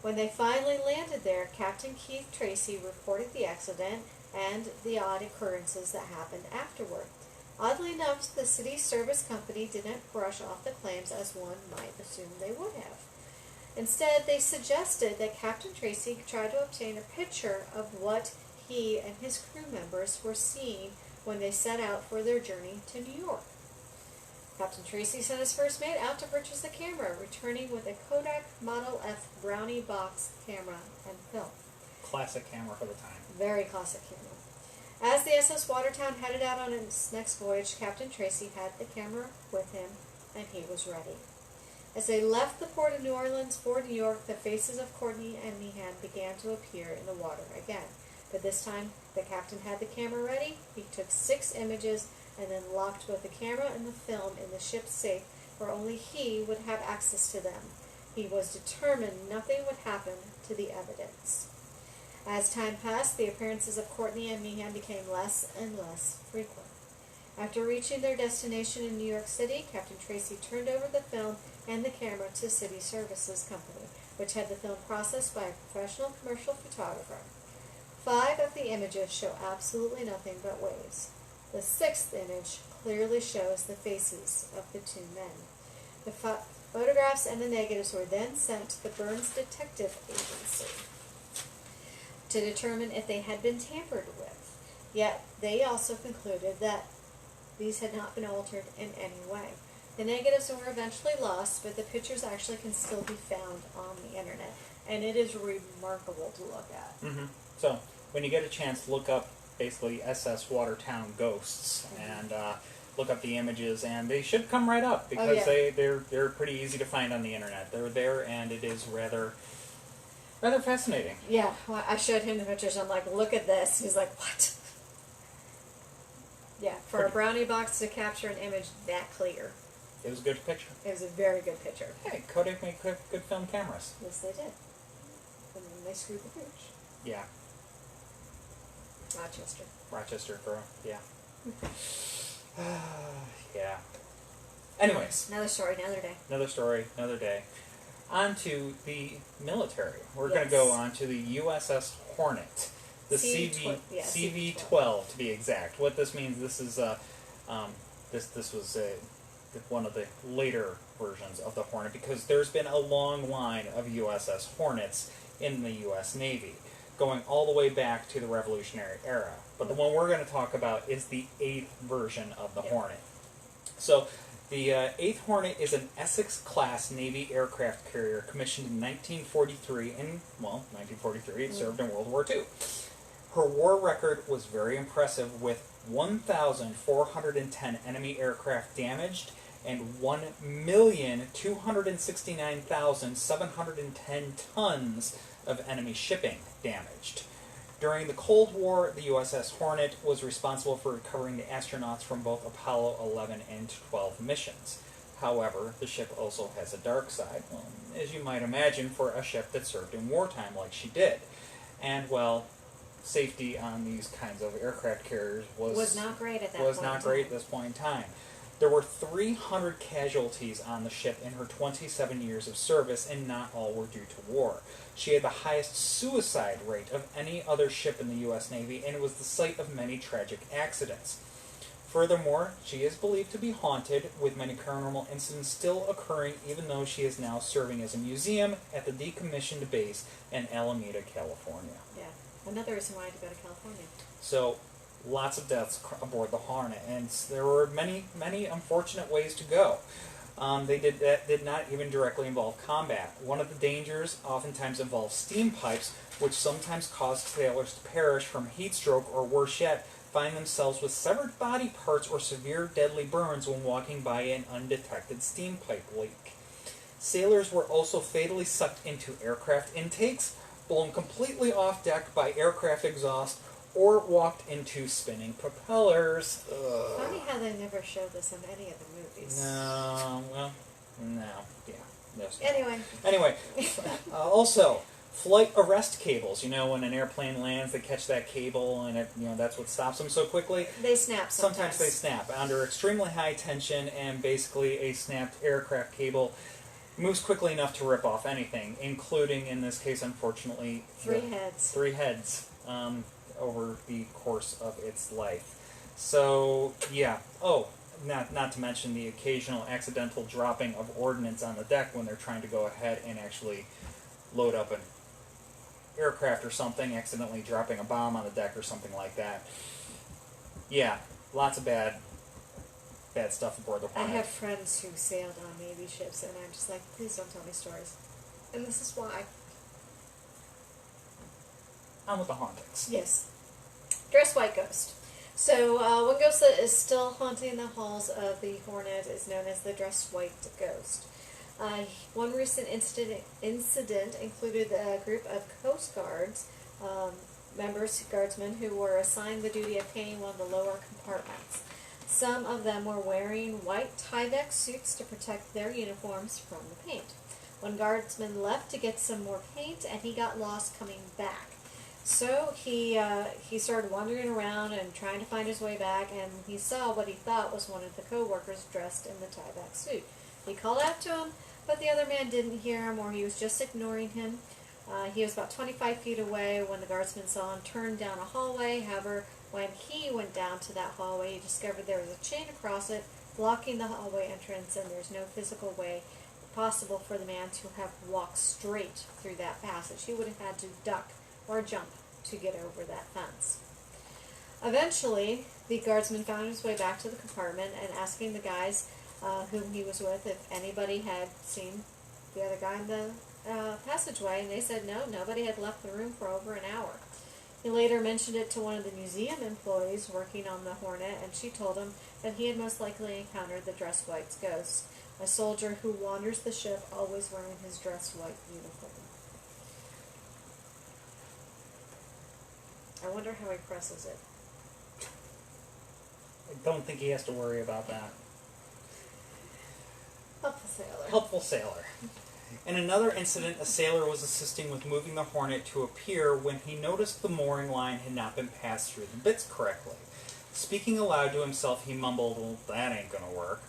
When they finally landed there, Captain Keith Tracy reported the accident and the odd occurrences that happened afterward. Oddly enough, the city service company didn't brush off the claims as one might assume they would have. Instead, they suggested that Captain Tracy try to obtain a picture of what he and his crew members were seeing when they set out for their journey to New York. Captain Tracy sent his first mate out to purchase the camera, returning with a Kodak Model F Brownie box camera and film. Classic camera for the time. Very classic camera. As the SS Watertown headed out on its next voyage, Captain Tracy had the camera with him, and he was ready. As they left the port of New Orleans for New York, the faces of Courtney and Meehan began to appear in the water again. But this time, the captain had the camera ready. He took 6 images and then locked both the camera and the film in the ship's safe where only he would have access to them. He was determined nothing would happen to the evidence. As time passed, the appearances of Courtney and Meehan became less and less frequent. After reaching their destination in New York City, Captain Tracy turned over the film and the camera to City Services Company, which had the film processed by a professional commercial photographer. 5 of the images show absolutely nothing but waves. The 6th image clearly shows the faces of the 2 men. The photographs and the negatives were then sent to the Burns Detective Agency to determine if they had been tampered with. Yet they also concluded that these had not been altered in any way. The negatives were eventually lost, but the pictures actually can still be found on the internet, and it is remarkable to look at. Mm-hmm. So when you get a chance, look up basically SS Watertown ghosts and look up the images, and they should come right up because they're pretty easy to find on the internet. They're there, and it is rather fascinating. Yeah, well, I showed him the pictures. I'm like, look at this. He's like, what? Yeah, for a brownie box to capture an image that clear. It was a good picture. It was a very good picture. Hey, Kodak made good film cameras. Yes, they did. And then they screwed the bridge. Yeah. Rochester, girl. Yeah. Yeah. Anyways. Another story, another day. Another story, another day. On to the military. We're going to go on to the USS Hornet. The CV-12 to be exact. What this means, this is this was one of the later versions of the Hornet, because there's been a long line of USS Hornets in the U.S. Navy, going all the way back to the Revolutionary era. But the one we're going to talk about is the 8th version of the Hornet. So the 8th Hornet is an Essex-class Navy aircraft carrier commissioned in 1943. 1943, it served in World War II. Her war record was very impressive, with 1,410 enemy aircraft damaged and 1,269,710 tons of enemy shipping damaged. During the Cold War, the USS Hornet was responsible for recovering the astronauts from both Apollo 11 and 12 missions. However, the ship also has a dark side, well, as you might imagine for a ship that served in wartime like she did. And, well, safety on these kinds of aircraft carriers was not great at that was not great at this point in time. There were 300 casualties on the ship in her 27 years of service, and not all were due to war. She had the highest suicide rate of any other ship in the U.S. Navy, and it was the site of many tragic accidents. Furthermore, she is believed to be haunted, with many paranormal incidents still occurring, even though she is now serving as a museum at the decommissioned base in Alameda, California. Yeah, another reason why I had to go to California. So, lots of deaths aboard the Hornet, and there were many, many unfortunate ways to go. That did not even directly involve combat. One of the dangers oftentimes involves steam pipes, which sometimes cause sailors to perish from heat stroke, or worse yet, find themselves with severed body parts or severe deadly burns when walking by an undetected steam pipe leak. Sailors were also fatally sucked into aircraft intakes, blown completely off deck by aircraft exhaust, or walked into spinning propellers. Ugh. Funny how they never showed this in any of the movies. No, well, no, yeah. Anyway. Also, flight arrest cables. You know, when an airplane lands, they catch that cable, and that's what stops them so quickly. They snap sometimes. Sometimes they snap under extremely high tension, and basically a snapped aircraft cable moves quickly enough to rip off anything, including, in this case, unfortunately, three heads. Three heads. Over the course of its life. So, yeah. Oh, not to mention the occasional accidental dropping of ordnance on the deck when they're trying to go ahead and actually load up an aircraft or something, accidentally dropping a bomb on the deck or something like that. Yeah, lots of bad stuff aboard the Hornet. I have friends who sailed on Navy ships, and I'm just like, please don't tell me stories. And this is why. On with the hauntings. Yes. Dress White Ghost. So, one ghost that is still haunting the halls of the Hornet is known as the Dress White Ghost. One recent incident included a group of Coast Guards guardsmen who were assigned the duty of painting one of the lower compartments. Some of them were wearing white Tyvek suits to protect their uniforms from the paint. One guardsman left to get some more paint, and he got lost coming back. So he started wandering around and trying to find his way back, and he saw what he thought was one of the co-workers dressed in the Tyvek suit. He called out to him, but the other man didn't hear him, or he was just ignoring him. He was about 25 feet away when the guardsman saw him turn down a hallway. However, when he went down to that hallway, he discovered there was a chain across it, blocking the hallway entrance, and there's no physical way possible for the man to have walked straight through that passage. He would have had to duck or jump to get over that fence. Eventually, the guardsman found his way back to the compartment and asking the guys whom he was with if anybody had seen the other guy in the passageway, and they said no, nobody had left the room for over an hour. He later mentioned it to one of the museum employees working on the Hornet, and she told him that he had most likely encountered the dress white's ghost, a soldier who wanders the ship always wearing his dress white uniform. I wonder how he presses it. I don't think he has to worry about that. Helpful sailor. Helpful sailor. In another incident, a sailor was assisting with moving the Hornet to a pier when he noticed the mooring line had not been passed through the bitts correctly. Speaking aloud to himself, he mumbled, "Well, that ain't gonna work."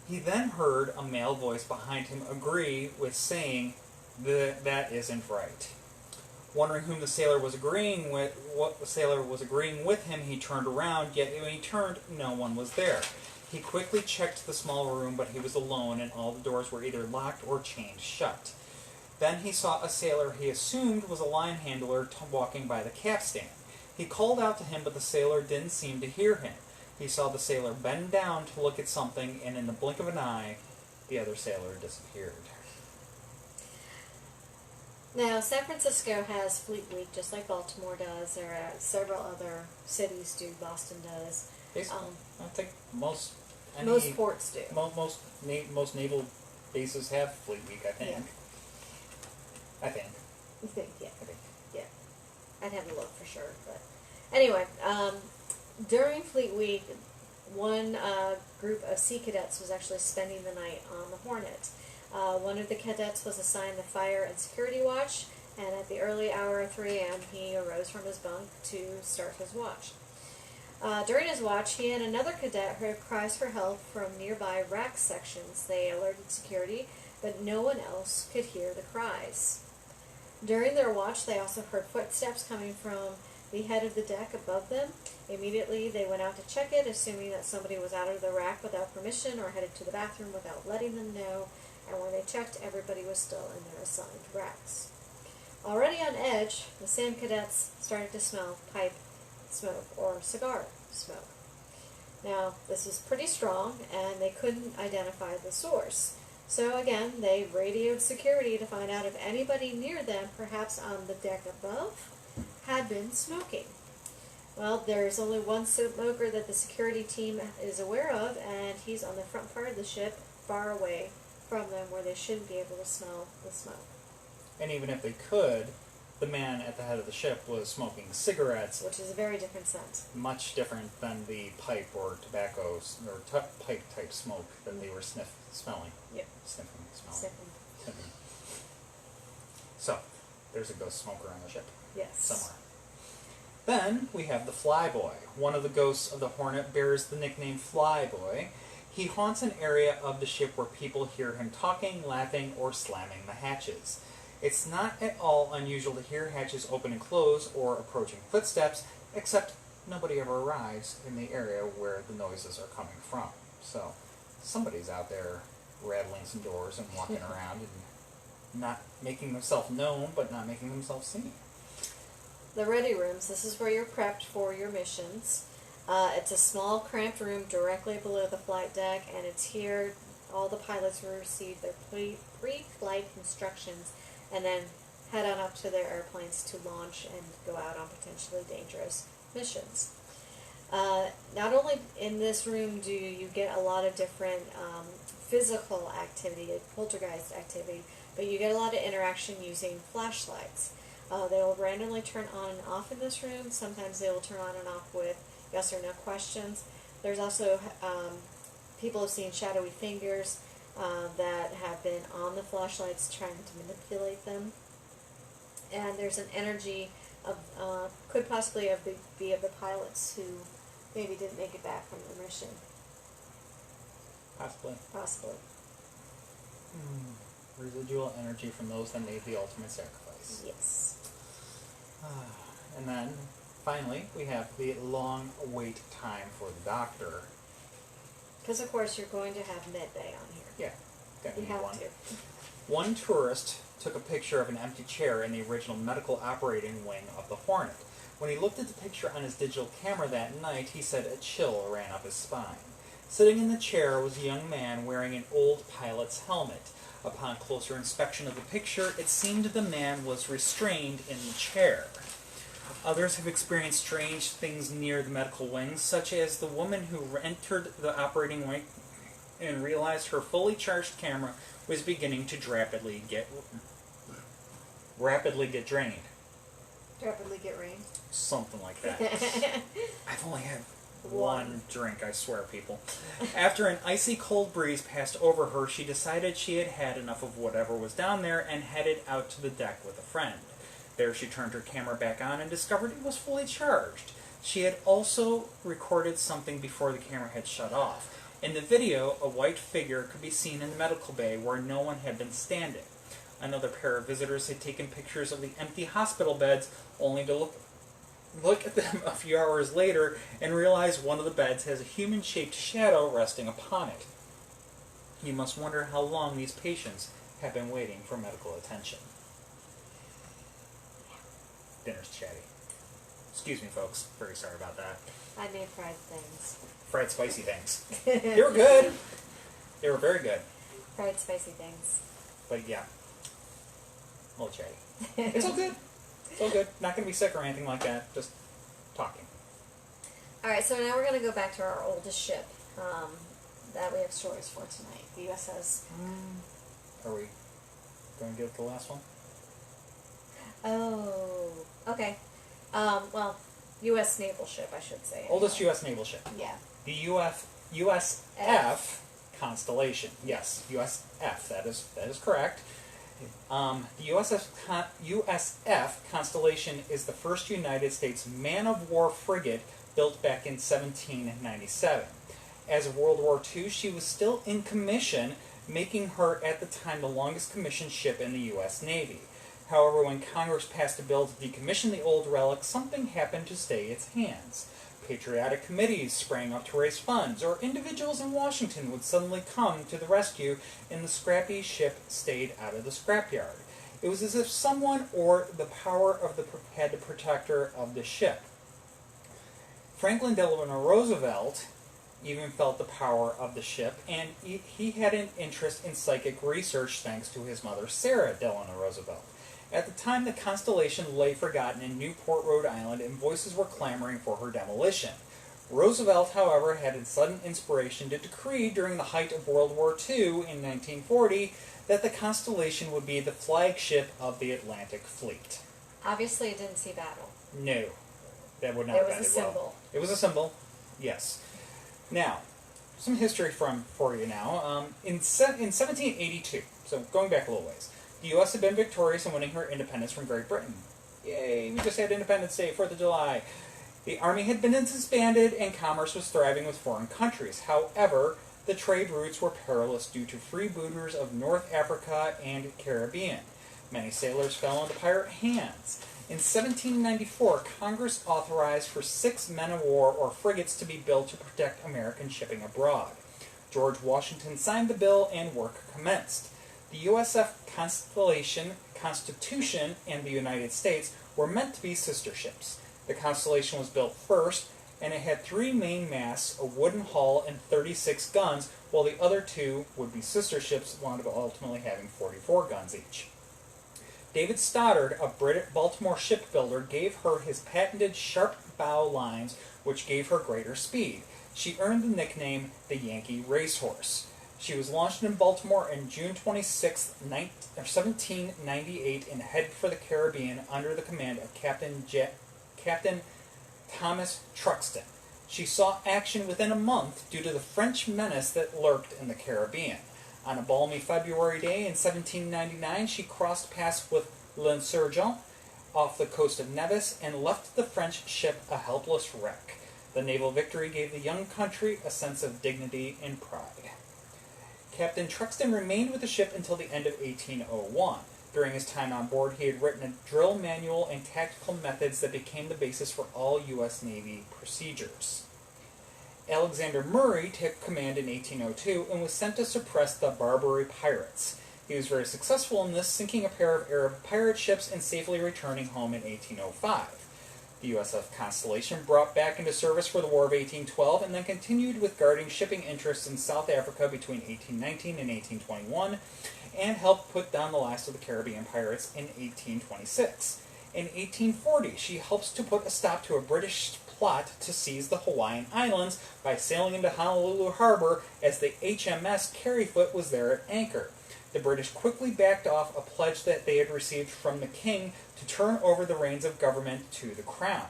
He then heard a male voice behind him agree with saying, "That isn't right." Wondering whom the sailor was agreeing with, what the sailor was agreeing with him, he turned around, yet when he turned, no one was there. He quickly checked the small room, but he was alone, and all the doors were either locked or chained shut. Then he saw a sailor he assumed was a line handler walking by the capstan. He called out to him, but the sailor didn't seem to hear him. He saw the sailor bend down to look at something, and in the blink of an eye, the other sailor disappeared. Now, San Francisco has Fleet Week, just like Baltimore does. There are several other cities do. Boston does. I think most ports do. Most naval bases have Fleet Week. I think. Yeah. I think. You think? Yeah. I think. Yeah. I'd have to look for sure, but anyway, during Fleet Week, one group of sea cadets was actually spending the night on the Hornet. One of the cadets was assigned the fire and security watch, and at the early hour of 3 a.m. he arose from his bunk to start his watch. During his watch, he and another cadet heard cries for help from nearby rack sections. They alerted security, but no one else could hear the cries. During their watch, they also heard footsteps coming from the head of the deck above them. Immediately, they went out to check it, assuming that somebody was out of the rack without permission or headed to the bathroom without letting them know. And when they checked, everybody was still in their assigned racks. Already on edge, the same cadets started to smell pipe smoke or cigar smoke. Now, this is pretty strong, and they couldn't identify the source. So again, they radioed security to find out if anybody near them, perhaps on the deck above, had been smoking. Well, there's only one smoker that the security team is aware of, and he's on the front part of the ship, far away from them, where they shouldn't be able to smell the smoke. And even if they could, the man at the head of the ship was smoking cigarettes, which is a very different scent. Much different than the pipe or tobacco or pipe type smoke that they were smelling. Yep. Sniffing. So, there's a ghost smoker on the ship. Yes. Somewhere. Then we have the Flyboy. One of the ghosts of the Hornet bears the nickname Flyboy. He haunts an area of the ship where people hear him talking, laughing, or slamming the hatches. It's not at all unusual to hear hatches open and close or approaching footsteps, except nobody ever arrives in the area where the noises are coming from. So somebody's out there rattling some doors and walking around and not making themselves known, but not making themselves seen. The ready rooms, this is where you're prepped for your missions. It's a small, cramped room directly below the flight deck, and it's here all the pilots will receive their pre-flight instructions and then head on up to their airplanes to launch and go out on potentially dangerous missions. Not only in this room do you get a lot of different physical activity, poltergeist activity, but you get a lot of interaction using flashlights. They will randomly turn on and off in this room. Sometimes they will turn on and off with yes or no questions. There's also people have seen shadowy fingers that have been on the flashlights trying to manipulate them. And there's an energy of, could possibly be of the pilots who maybe didn't make it back from the mission. Possibly. Possibly. Residual energy from those that made the ultimate sacrifice. Yes. And then, finally, we have the long wait time for the doctor. Because, of course, you're going to have med bay on here. Yeah, got You have one. to. One tourist took a picture of an empty chair in the original medical operating wing of the Hornet. When he looked at the picture on his digital camera that night, he said a chill ran up his spine. Sitting in the chair was a young man wearing an old pilot's helmet. Upon closer inspection of the picture, it seemed the man was restrained in the chair. Others have experienced strange things near the medical wings, such as the woman who entered the operating wing and realized her fully charged camera was beginning to rapidly get drained. Rapidly get rain. Something like that. I've only had one drink, I swear, people. After an icy cold breeze passed over her, she decided she had had enough of whatever was down there and headed out to the deck with a friend. There she turned her camera back on and discovered it was fully charged. She had also recorded something before the camera had shut off. In the video, a white figure could be seen in the medical bay where no one had been standing. Another pair of visitors had taken pictures of the empty hospital beds, only to look at them a few hours later and realize one of the beds has a human-shaped shadow resting upon it. You must wonder how long these patients have been waiting for medical attention. Dinner's chatty. Excuse me, folks. Very sorry about that. I made fried things. Fried spicy things. They were good. They were very good. Fried spicy things. But yeah, a little chatty. It's all good. It's all good. Not going to be sick or anything like that. Just talking. Alright, so now we're going to go back to our oldest ship that we have stories for tonight. The USS. Are we going to get the last one? Oh, okay. Well, U.S. naval ship, I should say. Oldest U.S. naval ship. Yeah. The USF Constellation. Yes, USF. That is correct. The USF Constellation is the first United States man-of-war frigate built back in 1797. As of World War II, she was still in commission, making her at the time the longest commissioned ship in the U.S. Navy. However, when Congress passed a bill to decommission the old relic, something happened to stay its hands. Patriotic committees sprang up to raise funds, or individuals in Washington would suddenly come to the rescue, and the scrappy ship stayed out of the scrapyard. It was as if someone or the power of had to protect her of the ship. Franklin Delano Roosevelt even felt the power of the ship, and he had an interest in psychic research thanks to his mother, Sarah Delano Roosevelt. At the time, the Constellation lay forgotten in Newport, Rhode Island, and voices were clamoring for her demolition. Roosevelt, however, had a sudden inspiration to decree during the height of World War II in 1940 that the Constellation would be the flagship of the Atlantic Fleet. Obviously, it didn't see battle. No, that would not It have was a ended symbol. well. It was a symbol, yes. Now, some history for you now. In 1782, so going back a little ways, the U.S. had been victorious in winning her independence from Great Britain. Yay, we just had Independence Day, 4th of July. The Army had been disbanded and commerce was thriving with foreign countries. However, the trade routes were perilous due to freebooters of North Africa and Caribbean. Many sailors fell into pirate hands. In 1794, Congress authorized for 6 men-of-war or frigates to be built to protect American shipping abroad. George Washington signed the bill and work commenced. The USF Constitution and the United States were meant to be sister ships. The Constellation was built first, and it had 3 main masts, a wooden hull, and 36 guns, while the other 2 would-be sister ships wound up ultimately having 44 guns each. David Stoddard, a Baltimore shipbuilder, gave her his patented sharp bow lines, which gave her greater speed. She earned the nickname the Yankee Racehorse. She was launched in Baltimore on June 26, 1798 and headed for the Caribbean under the command of Captain Thomas Truxton. She saw action within a month due to the French menace that lurked in the Caribbean. On a balmy February day in 1799, she crossed paths with L'Insurgent off the coast of Nevis and left the French ship a helpless wreck. The naval victory gave the young country a sense of dignity and pride. Captain Truxton remained with the ship until the end of 1801. During his time on board, he had written a drill manual and tactical methods that became the basis for all U.S. Navy procedures. Alexander Murray took command in 1802 and was sent to suppress the Barbary pirates. He was very successful in this, sinking a pair of Arab pirate ships and safely returning home in 1805. The USS Constellation brought back into service for the War of 1812 and then continued with guarding shipping interests in South Africa between 1819 and 1821 and helped put down the last of the Caribbean pirates in 1826. In 1840, she helps to put a stop to a British plot to seize the Hawaiian Islands by sailing into Honolulu Harbor as the HMS Carryfoot was there at anchor. The British quickly backed off a pledge that they had received from the king to turn over the reins of government to the crown.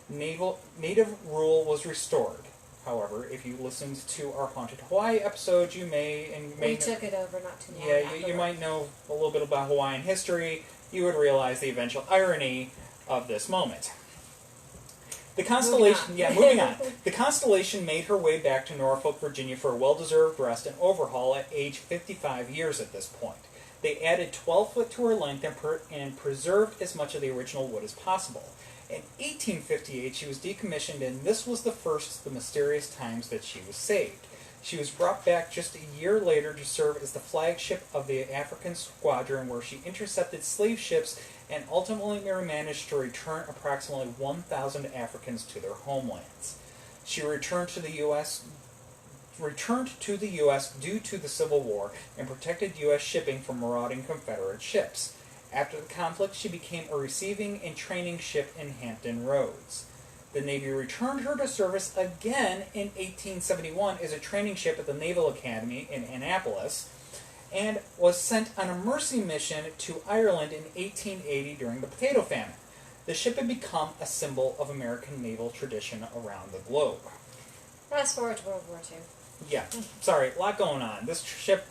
Native rule was restored. However, if you listened to our Haunted Hawaii episode, you we took it over not too long. Yeah, you might know a little bit about Hawaiian history. You would realize the eventual irony of this moment. The Constellation, moving on. The Constellation made her way back to Norfolk, Virginia for a well-deserved rest and overhaul at age 55 years at this point. They added 12 foot to her length and preserved as much of the original wood as possible. In 1858, she was decommissioned, and this was the first of the mysterious times that she was saved. She was brought back just a year later to serve as the flagship of the African Squadron, where she intercepted slave ships and ultimately managed to return approximately 1,000 Africans to their homelands. She returned to the U.S. Due to the Civil War and protected U.S. shipping from marauding Confederate ships. After the conflict, she became a receiving and training ship in Hampton Roads. The Navy returned her to service again in 1871 as a training ship at the Naval Academy in Annapolis, and was sent on a mercy mission to Ireland in 1880 during the potato famine. The ship had become a symbol of American naval tradition around the globe. Fast forward to World War II. Yeah, sorry, a lot going on. This ship,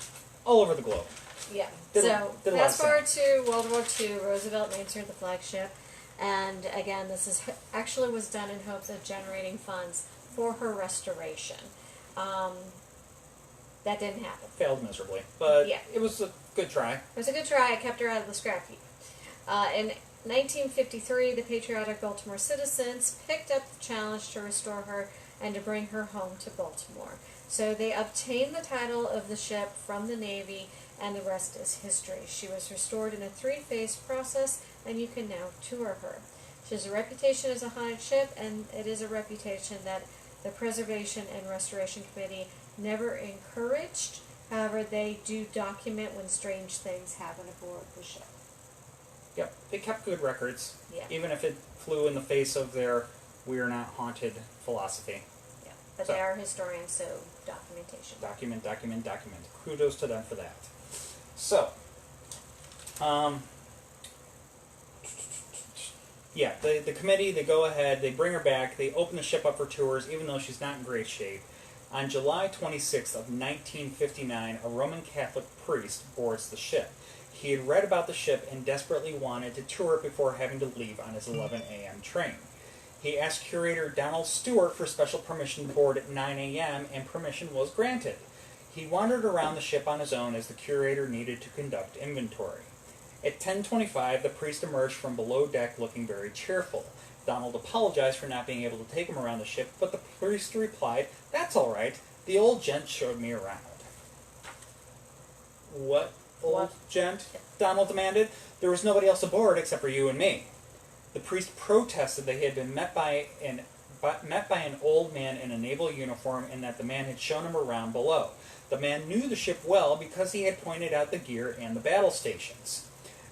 all over the globe. Yeah, Did fast forward to World War II, Roosevelt names her the flagship, and again, this actually was done in hopes of generating funds for her restoration. That didn't happen. Failed miserably, but yeah. It was a good try. It was a good try. It kept her out of the scrap heap. In 1953, the patriotic Baltimore citizens picked up the challenge to restore her and to bring her home to Baltimore. So they obtained the title of the ship from the Navy, and the rest is history. She was restored in a 3-phase process, and you can now tour her. She has a reputation as a haunted ship, and it is a reputation that the Preservation and Restoration Committee never encouraged. However, they do document when strange things happen aboard the ship. Yep, they kept good records, Yeah. even if it flew in the face of their "we are not haunted" philosophy. Yeah. But they are historians, so documentation. Document. Kudos to them for that. So, the committee, they go ahead, they bring her back, they open the ship up for tours, even though she's not in great shape. On July 26th of 1959, a Roman Catholic priest boards the ship. He had read about the ship and desperately wanted to tour it before having to leave on his 11 a.m. train. He asked curator Donald Stewart for special permission to board at 9 a.m., and permission was granted. He wandered around the ship on his own as the curator needed to conduct inventory. At 10:25, the priest emerged from below deck looking very cheerful. Donald apologized for not being able to take him around the ship, but the priest replied, "That's all right. The old gent showed me around." "What old gent?" Donald demanded. "There was nobody else aboard except for you and me." The priest protested that he had been met by an old man in a naval uniform and that the man had shown him around below. The man knew the ship well because he had pointed out the gear and the battle stations.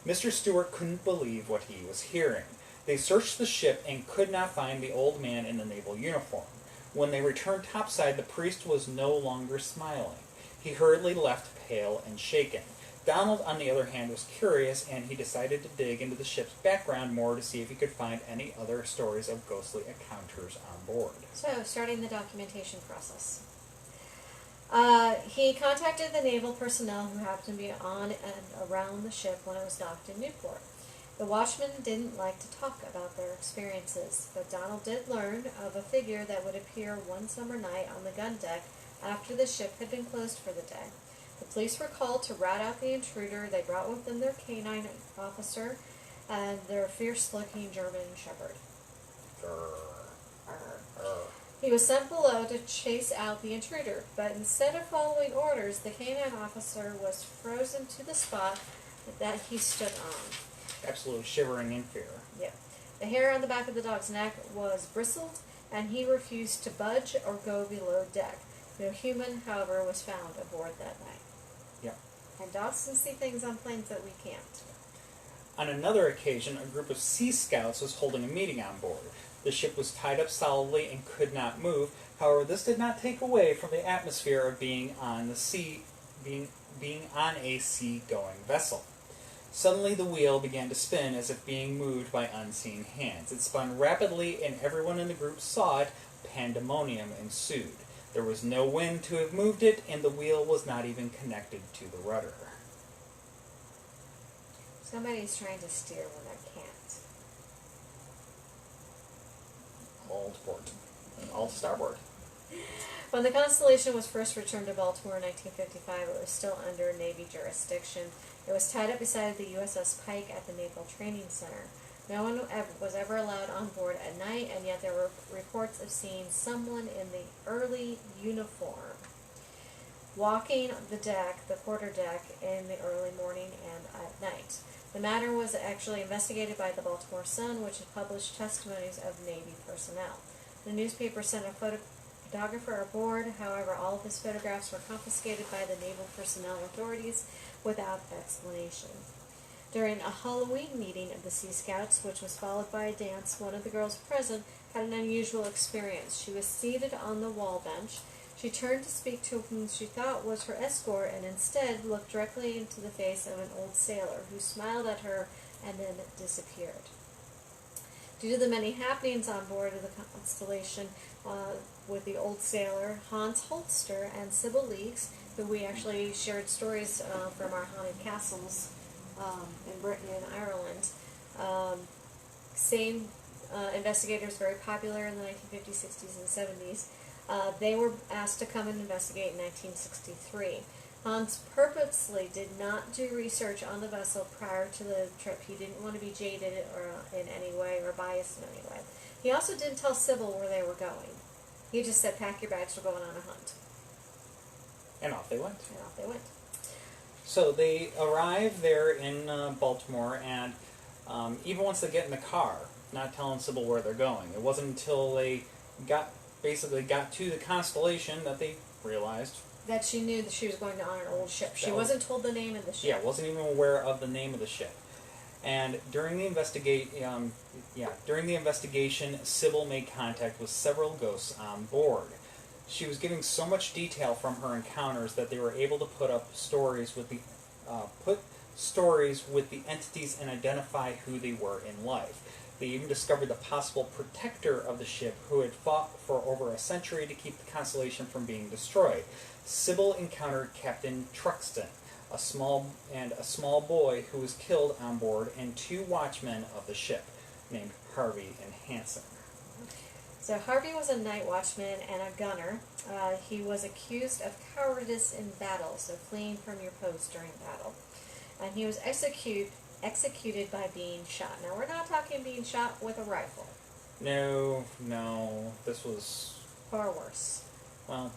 Mr. Stewart couldn't believe what he was hearing. They searched the ship and could not find the old man in the naval uniform. When they returned topside, the priest was no longer smiling. He hurriedly left, pale and shaken. Donald, on the other hand, was curious, and he decided to dig into the ship's background more to see if he could find any other stories of ghostly encounters on board. So, starting the documentation process. He contacted the naval personnel who happened to be on and around the ship when it was docked in Newport. The watchmen didn't like to talk about their experiences, but Donald did learn of a figure that would appear one summer night on the gun deck after the ship had been closed for the day. The police were called to rat out the intruder. They brought with them their canine officer and their fierce-looking German shepherd. He was sent below to chase out the intruder, but instead of following orders, the canine officer was frozen to the spot that he stood on. Absolutely shivering in fear. Yeah. The hair on the back of the dog's neck was bristled, and he refused to budge or go below deck. No human, however, was found aboard that night. Yep. And dogs can see things on planes that we can't. On another occasion, a group of Sea Scouts was holding a meeting on board. The ship was tied up solidly and could not move. However, this did not take away from the atmosphere of being on the sea, being on a sea-going vessel. Suddenly, the wheel began to spin as if being moved by unseen hands. It spun rapidly, and everyone in the group saw it. Pandemonium ensued. There was no wind to have moved it, and the wheel was not even connected to the rudder. Somebody's trying to steer when they can't. All to port. All to starboard. When the Constellation was first returned to Baltimore in 1955, it was still under Navy jurisdiction. It was tied up beside the USS Pike at the Naval Training Center. No one was ever allowed on board at night, and yet there were reports of seeing someone in the early uniform walking the deck, the quarterdeck, in the early morning and at night. The matter was actually investigated by the Baltimore Sun, which had published testimonies of Navy personnel. The newspaper sent a photographer aboard. However, all of his photographs were confiscated by the naval personnel authorities without explanation. During a Halloween meeting of the Sea Scouts, which was followed by a dance, one of the girls present had an unusual experience. She was seated on the wall bench. She turned to speak to whom she thought was her escort, and instead looked directly into the face of an old sailor, who smiled at her and then disappeared. Due to the many happenings on board of the Constellation with the old sailor, Hans Holster and Sybil Leeks, who we actually shared stories from our haunted castles in Britain and Ireland, same investigators, very popular in the 1950s, 60s, and 70s. They were asked to come and investigate in 1963. Hans purposely did not do research on the vessel prior to the trip. He didn't want to be jaded or in any way or biased in any way. He also didn't tell Sybil where they were going. He just said, pack your bags, we're going on a hunt. And off they went. And off they went. So they arrive there in Baltimore, and even once they get in the car, not telling Sybil where they're going. It wasn't until they basically got to the Constellation that they realized that she knew that she was going on an old ship. She wasn't told the name of the ship. Yeah, wasn't even aware of the name of the ship. And during the investigation, Sybil made contact with several ghosts on board. She was giving so much detail from her encounters that they were able to put stories with the entities and identify who they were in life. They even discovered the possible protector of the ship, who had fought for over a century to keep the Constellation from being destroyed. Sybil encountered Captain Truxton, a small boy who was killed on board, and two watchmen of the ship, named Harvey and Hanson. So Harvey was a night watchman and a gunner. He was accused of cowardice in battle, so fleeing from your post during battle. And he was executed by being shot. Now, we're not talking being shot with a rifle. No, this was far worse. Well,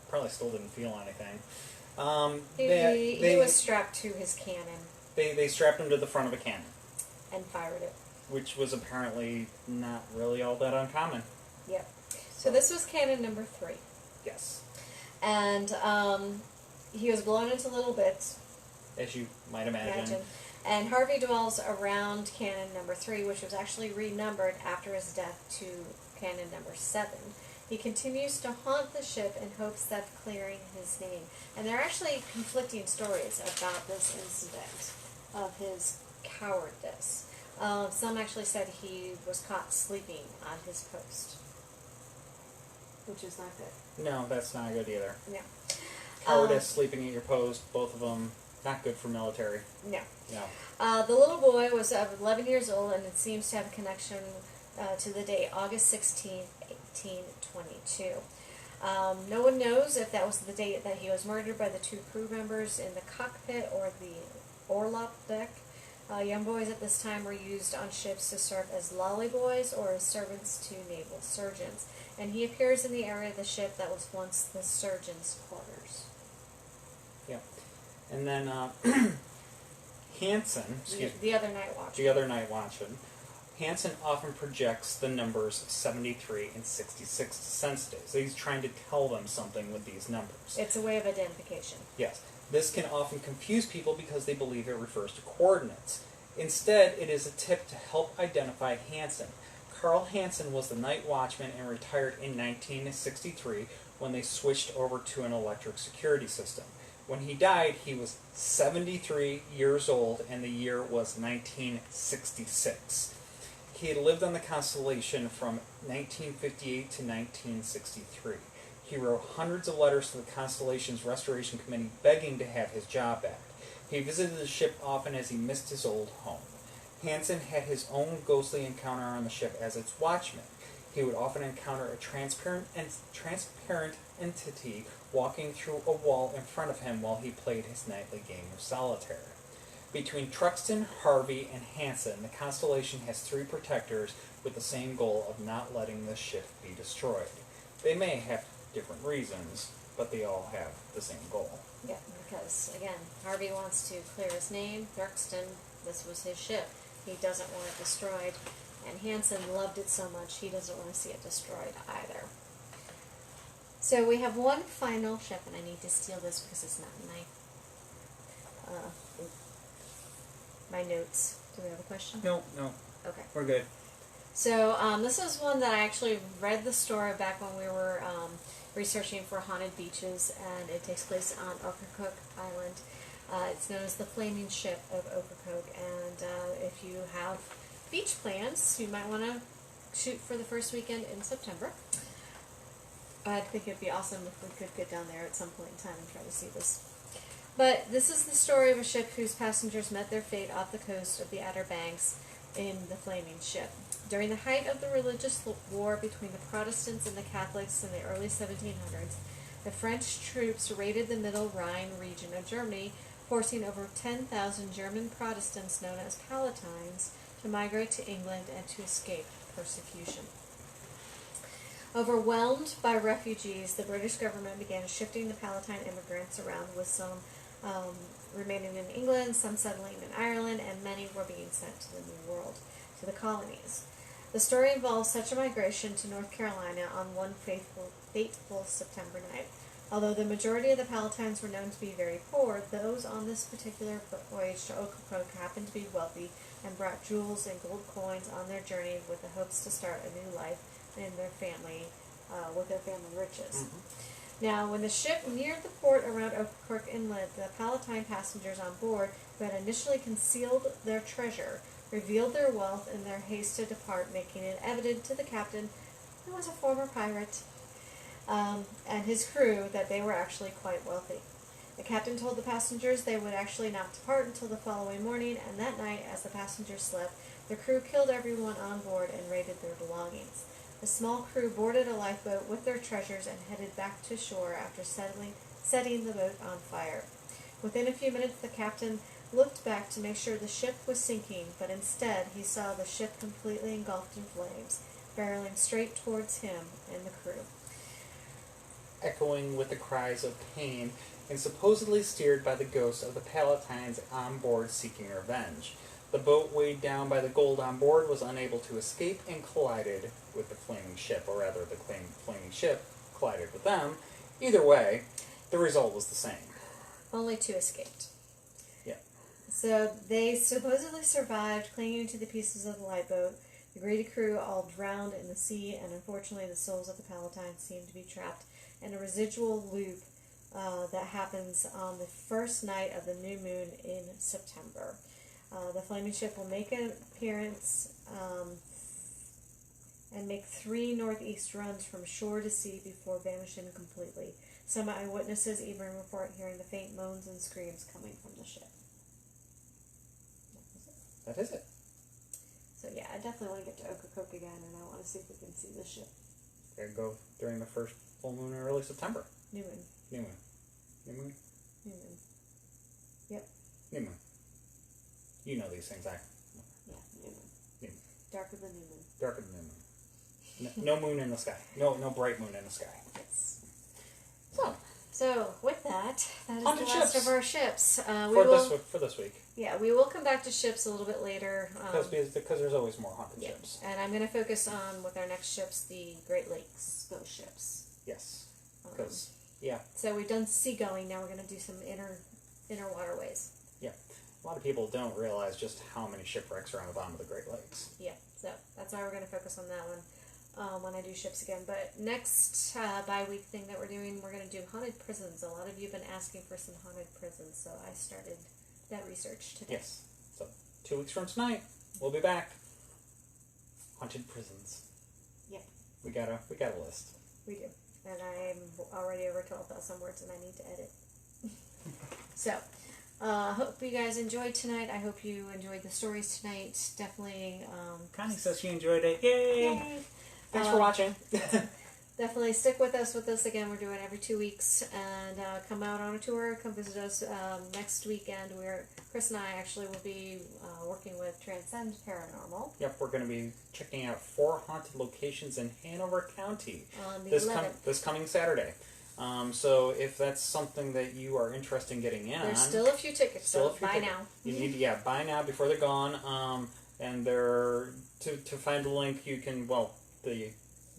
probably still didn't feel anything. He was strapped to his cannon. They strapped him to the front of a cannon. And fired it. Which was apparently not really all that uncommon. Yep. So this was cannon number 3. Yes. And he was blown into little bits. As you might imagine. And Harvey dwells around cannon number 3, which was actually renumbered after his death to cannon number 7. He continues to haunt the ship in hopes of clearing his name. And there are actually conflicting stories about this incident of his cowardice. Some actually said he was caught sleeping on his post, which is not good. No, that's not good either. No. Cowardice, sleeping at your post, both of them not good for military. No. No. The little boy was 11 years old, and it seems to have a connection to the date August 16th, 1822. No one knows if that was the date that he was murdered by the two crew members in the cockpit or the orlop deck. Young boys at this time were used on ships to serve as lolly boys or as servants to naval surgeons. And he appears in the area of the ship that was once the surgeon's quarters. Yeah. And then Hansen, The other night watch. the other night watchman, Hansen often projects the numbers 73 and 66 to sensitives. So he's trying to tell them something with these numbers. It's a way of identification. Yes. This can often confuse people because they believe it refers to coordinates. Instead, it is a tip to help identify Hansen. Carl Hansen was the night watchman and retired in 1963 when they switched over to an electric security system. When he died, he was 73 years old, and the year was 1966. He had lived on the Constellation from 1958 to 1963. He wrote hundreds of letters to the Constellation's Restoration Committee begging to have his job back. He visited the ship often as he missed his old home. Hansen had his own ghostly encounter on the ship as its watchman. He would often encounter a transparent entity walking through a wall in front of him while he played his nightly game of solitaire. Between Truxton, Harvey, and Hansen, the Constellation has three protectors with the same goal of not letting the ship be destroyed. They may have different reasons, but they all have the same goal. Yeah, because, again, Harvey wants to clear his name. Truxton, this was his ship. He doesn't want it destroyed. And Hansen loved it so much, he doesn't want to see it destroyed either. So we have one final ship, and I need to steal this because it's not in my notes. Do we have a question? No. Okay. We're good. So this is one that I actually read the story back when we were researching for haunted beaches, and it takes place on Okracoke Island. It's known as the Flaming Ship of Okracoke, and if you have beach plans, you might want to shoot for the first weekend in September. I think it'd be awesome if we could get down there at some point in time and try to see this. But this is the story of a ship whose passengers met their fate off the coast of the Outer Banks in the Flaming Ship. During the height of the religious war between the Protestants and the Catholics in the early 1700s, the French troops raided the Middle Rhine region of Germany, forcing over 10,000 German Protestants known as Palatines to migrate to England and to escape persecution. Overwhelmed by refugees, the British government began shifting the Palatine immigrants around, with some remaining in England, some settling in Ireland, and many were being sent to the New World, to the colonies. The story involves such a migration to North Carolina on one fateful September night. Although the majority of the Palatines were known to be very poor, those on this particular voyage to Okracoke happened to be wealthy and brought jewels and gold coins on their journey with the hopes to start a new life in their family, with their family riches. Mm-hmm. Now, when the ship neared the port around Okracoke Inlet, the Palatine passengers on board, who had initially concealed their treasure, revealed their wealth in their haste to depart, making it evident to the captain, who was a former pirate, and his crew, that they were actually quite wealthy. The captain told the passengers they would actually not depart until the following morning, and that night, as the passengers slept, the crew killed everyone on board and raided their belongings. The small crew boarded a lifeboat with their treasures and headed back to shore after setting the boat on fire. Within a few minutes, the captain looked back to make sure the ship was sinking, but instead he saw the ship completely engulfed in flames, barreling straight towards him and the crew. Echoing with the cries of pain, and supposedly steered by the ghosts of the Palatines on board seeking revenge. The boat, weighed down by the gold on board, was unable to escape and collided with the flaming ship, or rather the flaming ship collided with them. Either way, the result was the same. Only two escaped. Yeah. So they supposedly survived, clinging to the pieces of the lifeboat The greedy crew all drowned in the sea, and unfortunately the souls of the Palatines seem to be trapped in a residual loop that happens on the first night of the new moon in September. The flaming ship will make an appearance and make 3 northeast runs from shore to sea before vanishing completely. Some eyewitnesses even report hearing the faint moans and screams coming from the ship. That is it. So yeah, I definitely want to get to Okracoke again, and I want to see if we can see the ship. Gotta go during the first full moon in early September. New moon. New moon. New moon? New moon. Yep. New moon. You know these things, Yeah, new moon. New moon. Darker than new moon. Darker than new moon. No moon in the sky. No bright moon in the sky. Yes. So with that is Haunted the last ships. of our ships. For this week. Yeah, we will come back to ships a little bit later. Because there's always more haunted Yeah, ships. and I'm going to focus on, with our next ships, the Great Lakes ghost ships. Yes. So we've done seagoing, now we're going to do some inner waterways. Yeah. A lot of people don't realize just how many shipwrecks are on the bottom of the Great Lakes. Yeah, so that's why we're going to focus on that one when I do ships again. But next bi-week thing that we're doing, we're going to do haunted prisons. A lot of you have been asking for some haunted prisons, so I started that research today. Yes. So 2 weeks from tonight, we'll be back. Haunted prisons. Yep. We got a list. We do. And I'm already over 12,000 words and I need to edit. So, hope you guys enjoyed tonight. I hope you enjoyed the stories tonight. Definitely. Connie says she enjoyed it. Yay! Thanks for watching. Definitely stick with us again. We're doing every 2 weeks, and come out on a tour. Come visit us next weekend. Chris and I actually will be working with Transcend Paranormal. Yep, we're going to be checking out 4 haunted locations in Hanover County On the 11th. This coming Saturday. So if that's something that you are interested in getting in, there's still a few tickets. Buy now. You need to buy now before they're gone. And they're to find the link. You can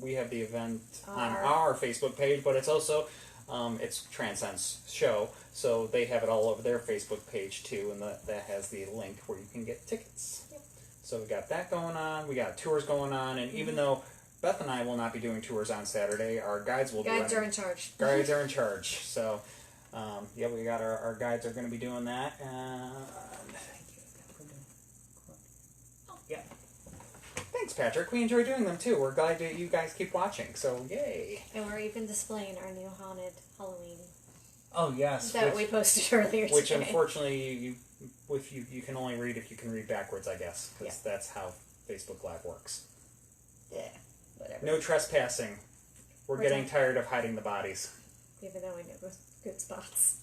we have the event on our Facebook page, but it's also it's Transcend's show, so they have it all over their Facebook page too, and that has the link where you can get tickets. Yep. So we got that going on. We got tours going on, and even though Beth and I will not be doing tours on Saturday, our guides will. Guides are in charge. Guides are in charge. So we got our guides are going to be doing that. Yeah. Thanks, Patrick. We enjoy doing them too. We're glad that you guys keep watching. So yay! And we're even displaying our new haunted Halloween. Oh yes, That we posted earlier today. Which unfortunately you can only read if you can read backwards, I guess, because that's how Facebook Live works. Yeah, whatever. No trespassing. We're getting tired of hiding the bodies. Even though we know good spots.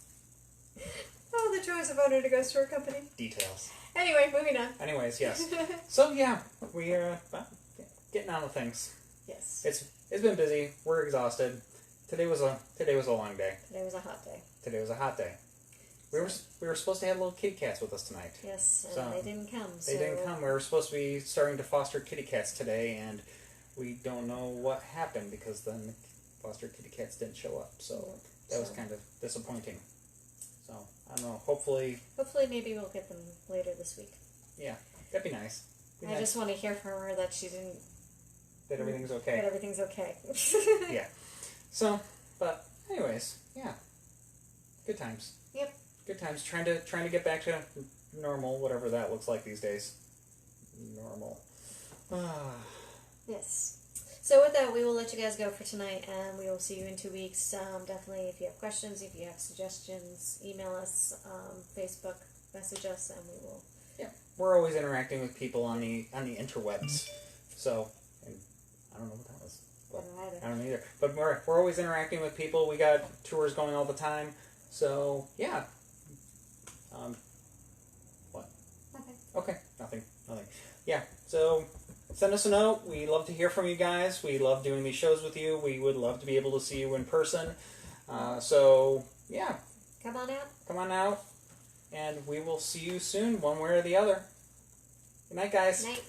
Oh, the joys of owning a ghost tour company. Details. Anyway, moving on. Anyways, yes. So yeah, we are getting on with things. Yes. It's been busy. We're exhausted. Today was a long day. Today was a hot day. Today was a hot day. We were supposed to have little kitty cats with us tonight. Yes, and So, they didn't come. They didn't come. We were supposed to be starting to foster kitty cats today, and we don't know what happened because then the foster kitty cats didn't show up. So that was kind of disappointing. So I don't know. Hopefully maybe we'll get them later this week. Yeah, that'd be nice. I just want to hear from her that she didn't. That everything's okay. That everything's okay. Yeah. So, but anyways, yeah. Good times. Yep. Good times. Trying to get back to normal, whatever that looks like these days. Normal. Yes. So with that, we will let you guys go for tonight, and we will see you in 2 weeks. Definitely, if you have questions, if you have suggestions, email us, Facebook, message us, and we will. Yeah, we're always interacting with people on the interwebs. So, and I don't know what that was. I don't either. But we're always interacting with people. We got tours going all the time. So yeah. What? Nothing. Okay. Nothing. Yeah. So send us a note. We love to hear from you guys. We love doing these shows with you. We would love to be able to see you in person. So yeah. Come on out. Come on out. And we will see you soon, one way or the other. Good night, guys. Night.